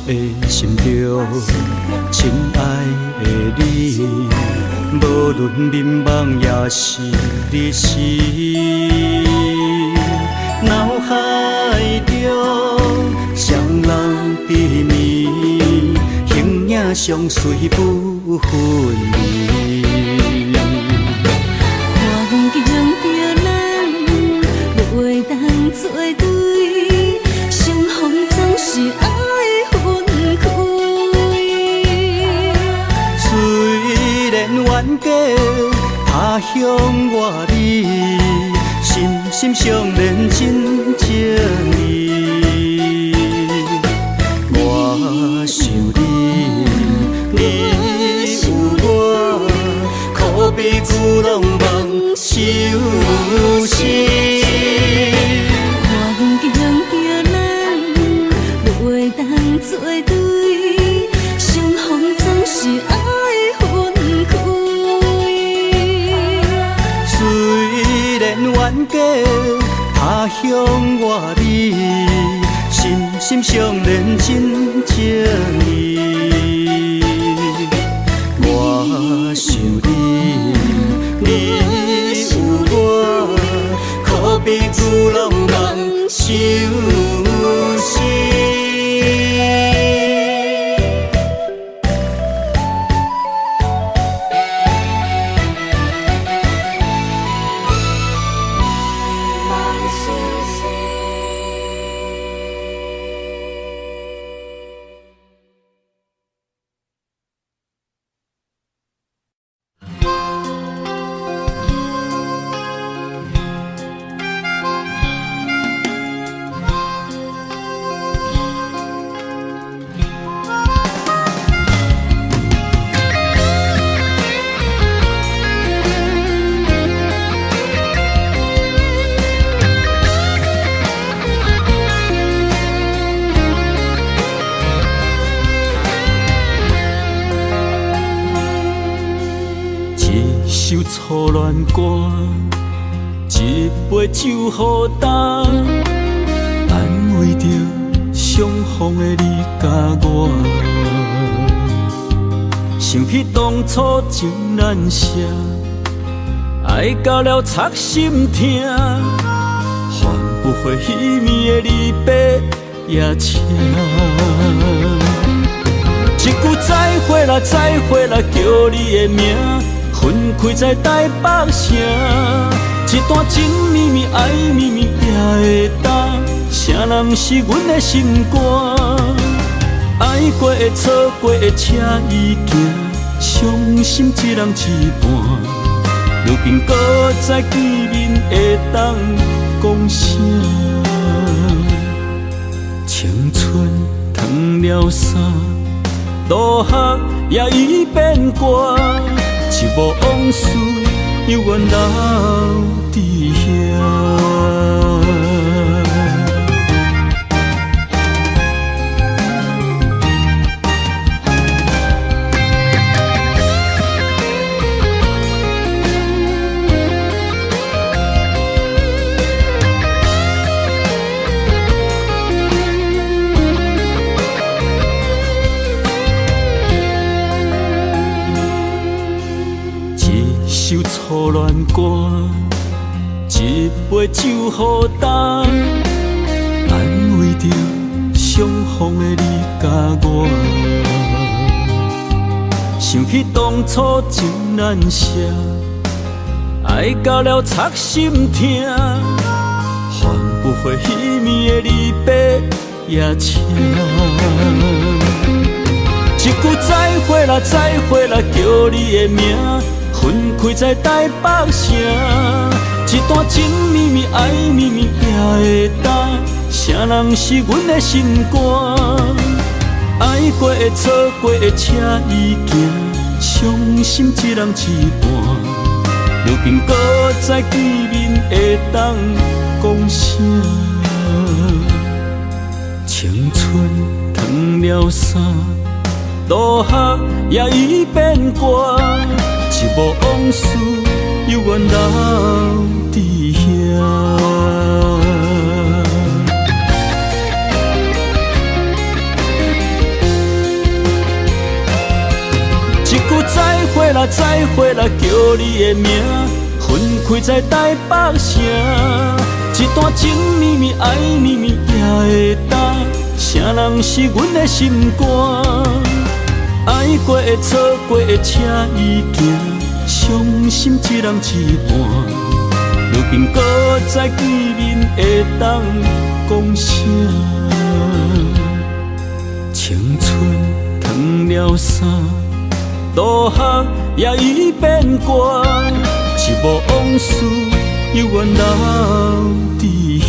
的心中，亲爱的你，无论迷茫也是日时，脑海中双人甜蜜，形影相随不分离。环境着咱袂当做对，相逢总是爱分开。虽然冤家他乡外里，心心相连真情义。我想你，你有我，可比旧浪漫相思。环境着咱袂当做对，相逢总是爱分开。虽然冤家他乡外里，心心相连真情义。我想你，你有我，可比旧浪漫相思。首初恋歌，一杯酒予干，安慰着相逢的你甲我。想起当初情难舍，爱到了插心痛，换不回彼暝的离别夜车。一句再会啦，再会啦，叫你的名。分开在台北城，一段情绵绵爱绵绵也会当，啥人是阮的心肝？爱过的错过的车已行，伤心一人一半。如今搁再见面会当讲啥？青春褪了衫，落雨也已变歌。一幕往事，犹原留伫遐。首初恋歌，一杯酒予干，安慰着相逢的你甲我。想起当初情难舍，爱到了插心痛，换不回彼暝的离别夜车。一句再会啦，再会啦，叫你的名。分开在台北城，一段情绵绵爱绵绵也会当，啥人是阮的心肝？爱过的错过的车已行，伤心一人一半。如今搁再见面会当讲啥？青春褪了衫，落雨也已变歌。一幕往事，犹原留伫遐。再回来叫你的名，分开在台北城。一段情绵绵爱绵绵也会担，谁人是阮的心肝？爱过的错过的车已行，伤心一人一半。如今搁再见面会当讲啥？青春褪了衫，渡学也已变卦，一幕往事犹原留伫遐。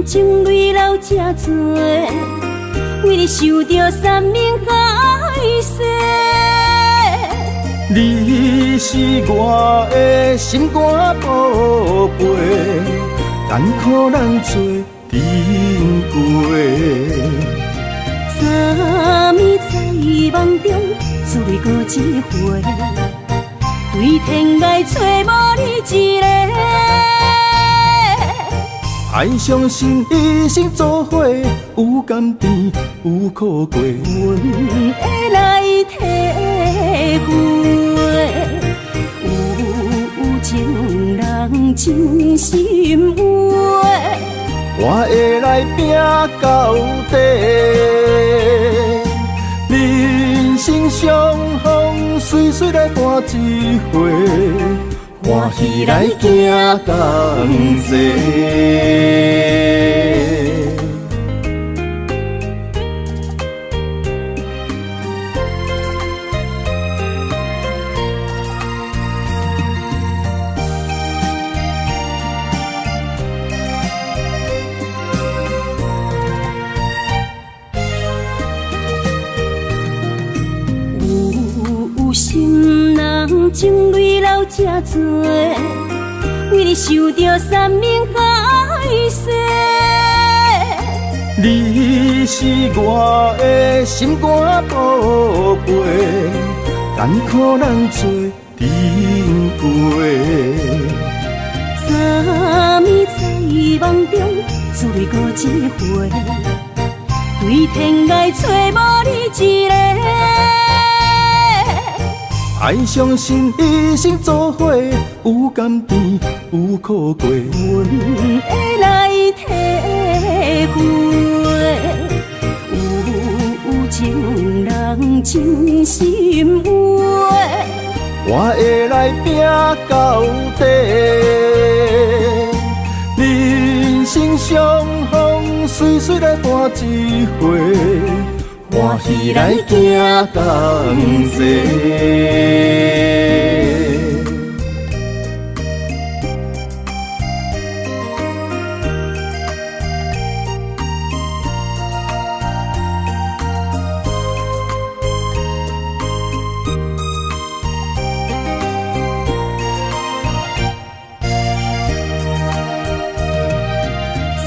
情泪流这多，为你受着三命海誓。你是我的心肝宝贝，艰苦咱做阵过。三暝在梦中，滋味过一回，对天涯找无你一个。爱相信一生做伙，有甘甜有苦过，阮会来体会，有情人真心话，我会来拼到底。人生相逢，随随来伴一回。欢喜来行同齐。有心人情泪流这多，为你受着三命海誓。你是我的心肝宝贝，艰苦咱做阵过。三暝在梦中，滋味过一回，对天涯找无你一个。爱相信一生做伙，有甘甜有苦过。阮会来体会，有情人真心话，我会来拼到底。人生相逢，随随来伴一回。欢喜来行同齐。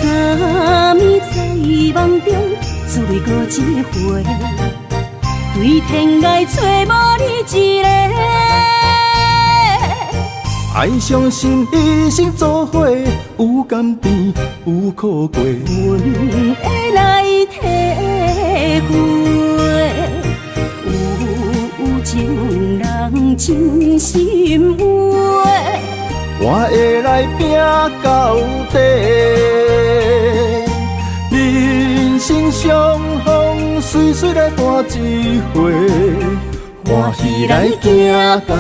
三暝在梦中，滋味过一回，对天涯找无你一个。爱相信一生做伙，有甘甜有苦过。阮会来体会，有情人真心话，我会来拼到底。人生相逢，随随来伴一回。欢喜来行同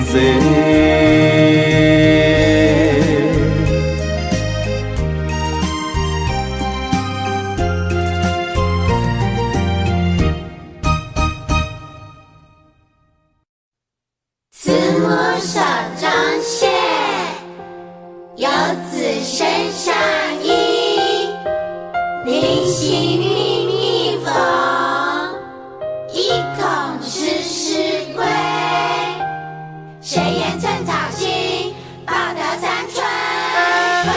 齐。慈母手中线，游子身上衣。临行密密缝，一同迟迟归。谁言寸草心，报得三春晖。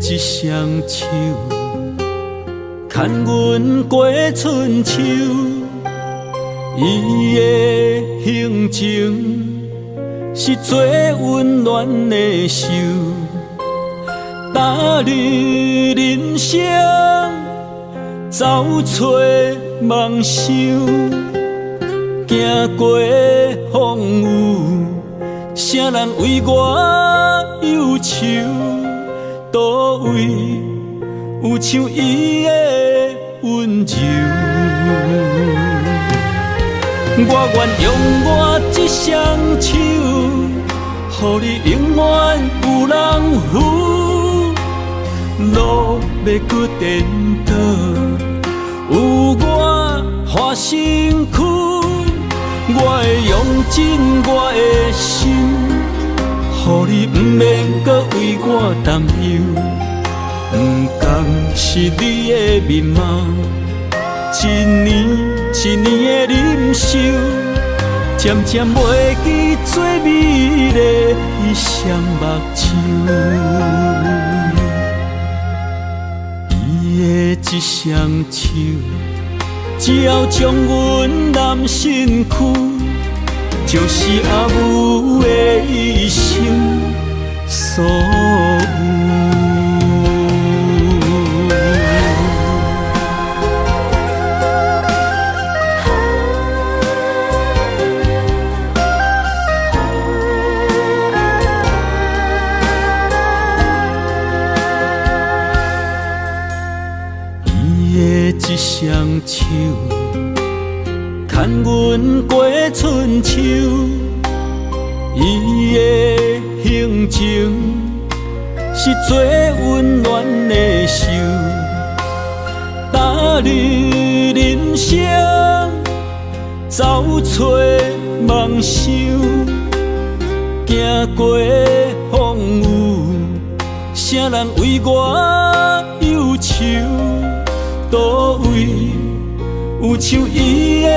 一双手，牵阮过春秋。伊的行程是最温暖的手，踏入人生，走出梦想，行过风雨，啥人为我忧愁？倒位有像伊的温柔？我愿用我这双手，予你永远有人扶。路要搁颠倒，有我花身躯。我会用尽我的心，予你不免搁为我担忧。不甘是你的面貌，一年一年的忍受，渐渐袂记最美丽伊双目睭。伊的一双手，只要将阮揽身躯，就是阿母的一生所有。一双手，牵阮过春秋。伊的行程是最温暖的手，踏入人生，走出梦想，行过风雨，啥人为我忧愁？倒位有像伊的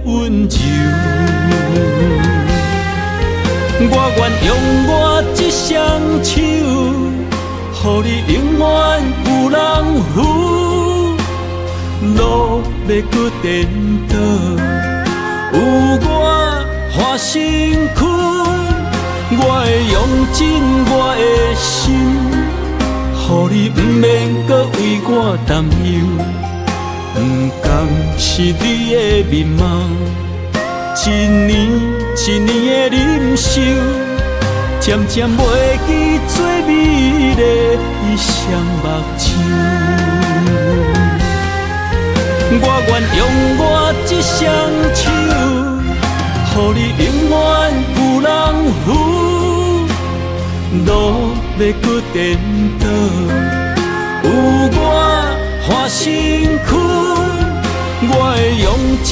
温柔？我愿用我这双手，予你永远有人扶。路要搁颠倒，有我花身躯。我会用尽我的心，予你不免搁为我担忧。不甘是你的面貌，一年一年的忍受，渐渐袂记最美丽伊双目睭。我愿用我这双手，予你永远有人扶。路要搁颠倒，有我花身躯。我会用尽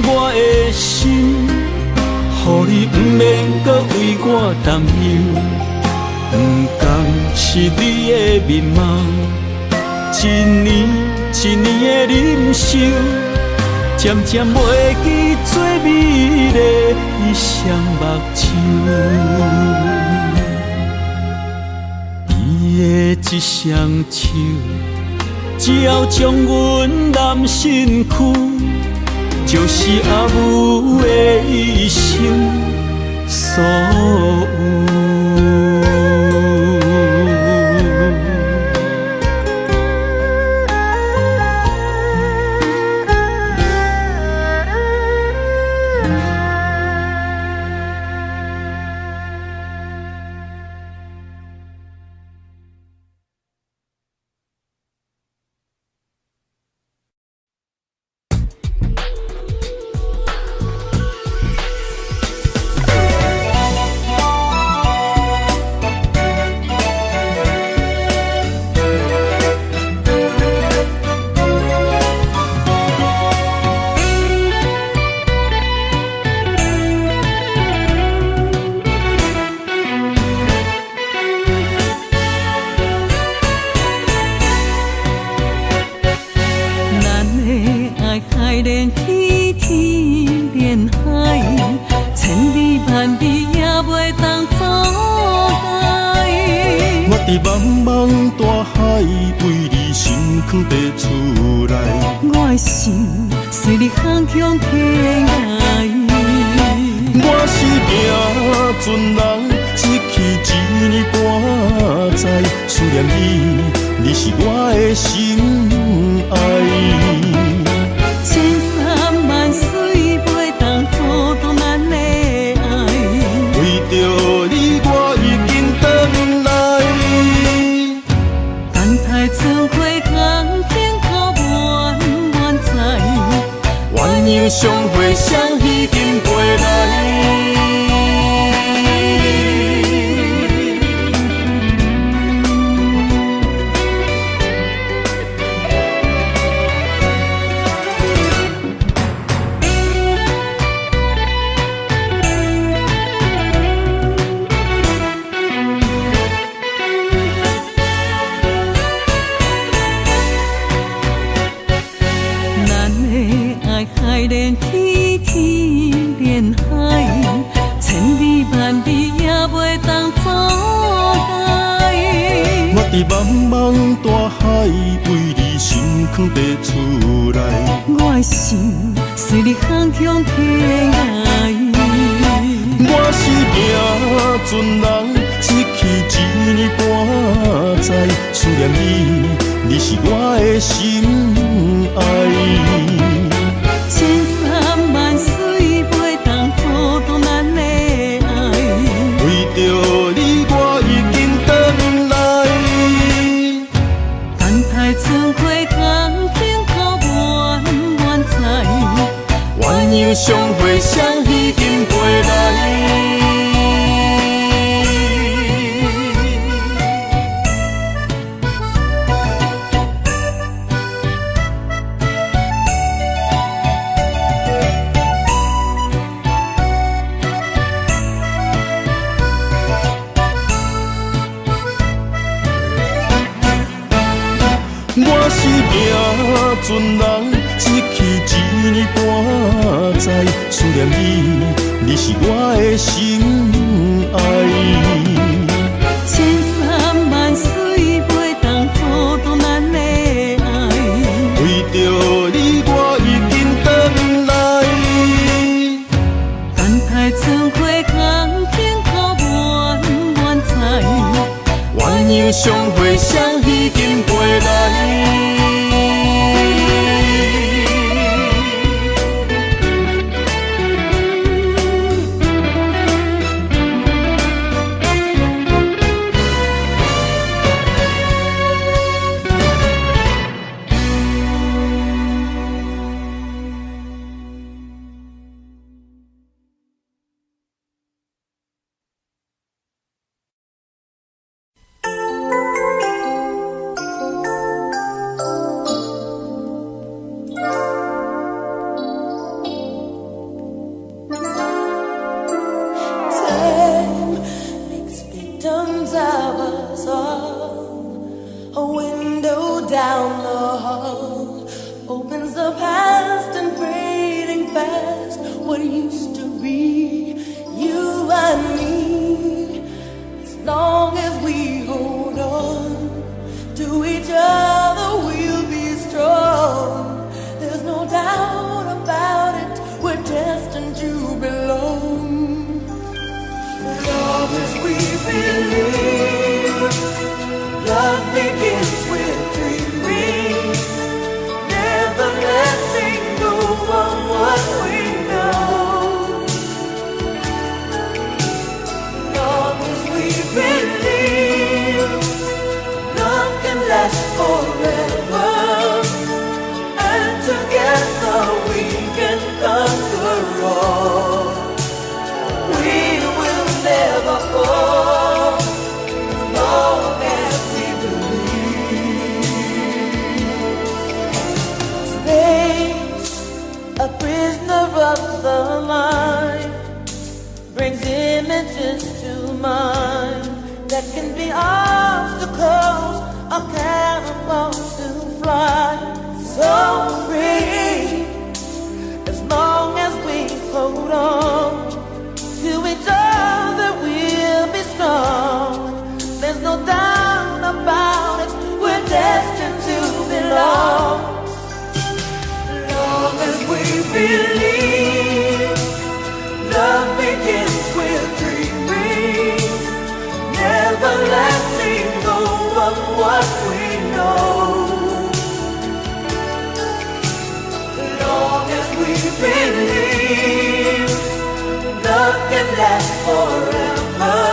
我的心，予你不免搁为我担忧。不甘是你的面貌，一年一年的忍受，渐渐袂记最美丽伊双目睭。伊的一双手，只要将阮揽身躯，就是阿母的一生所有。藏在厝内。我的心随你航向天涯。我是行船人，一去一年半载，思念你，你是我的心爱。千山万水袂当阻挡咱的爱，为着你，我已经回来。等待春花空天靠满满载，鸳鸯相会相依紧陪来。海连天，天连海，千里万里也袂当阻碍。我伫茫茫大海，为你心藏在厝内。我的心随你航向天涯。我是行船人，一去一年半载，思念你，你是我的心爱。千山万水袂当阻挡咱的爱，为着你，我已经回来。等待春花空天靠满满载，鸳鸯相会相依紧陪来。我是行船人，一去一年半载，思念你，你是我的心爱。千山万水袂当阻挡咱的爱，为着你，我已经回来。等待春花空天靠满满载，鸳鸯相会相依紧陪来。There's no doubt about it, we're destined to belong. believe love can last forever.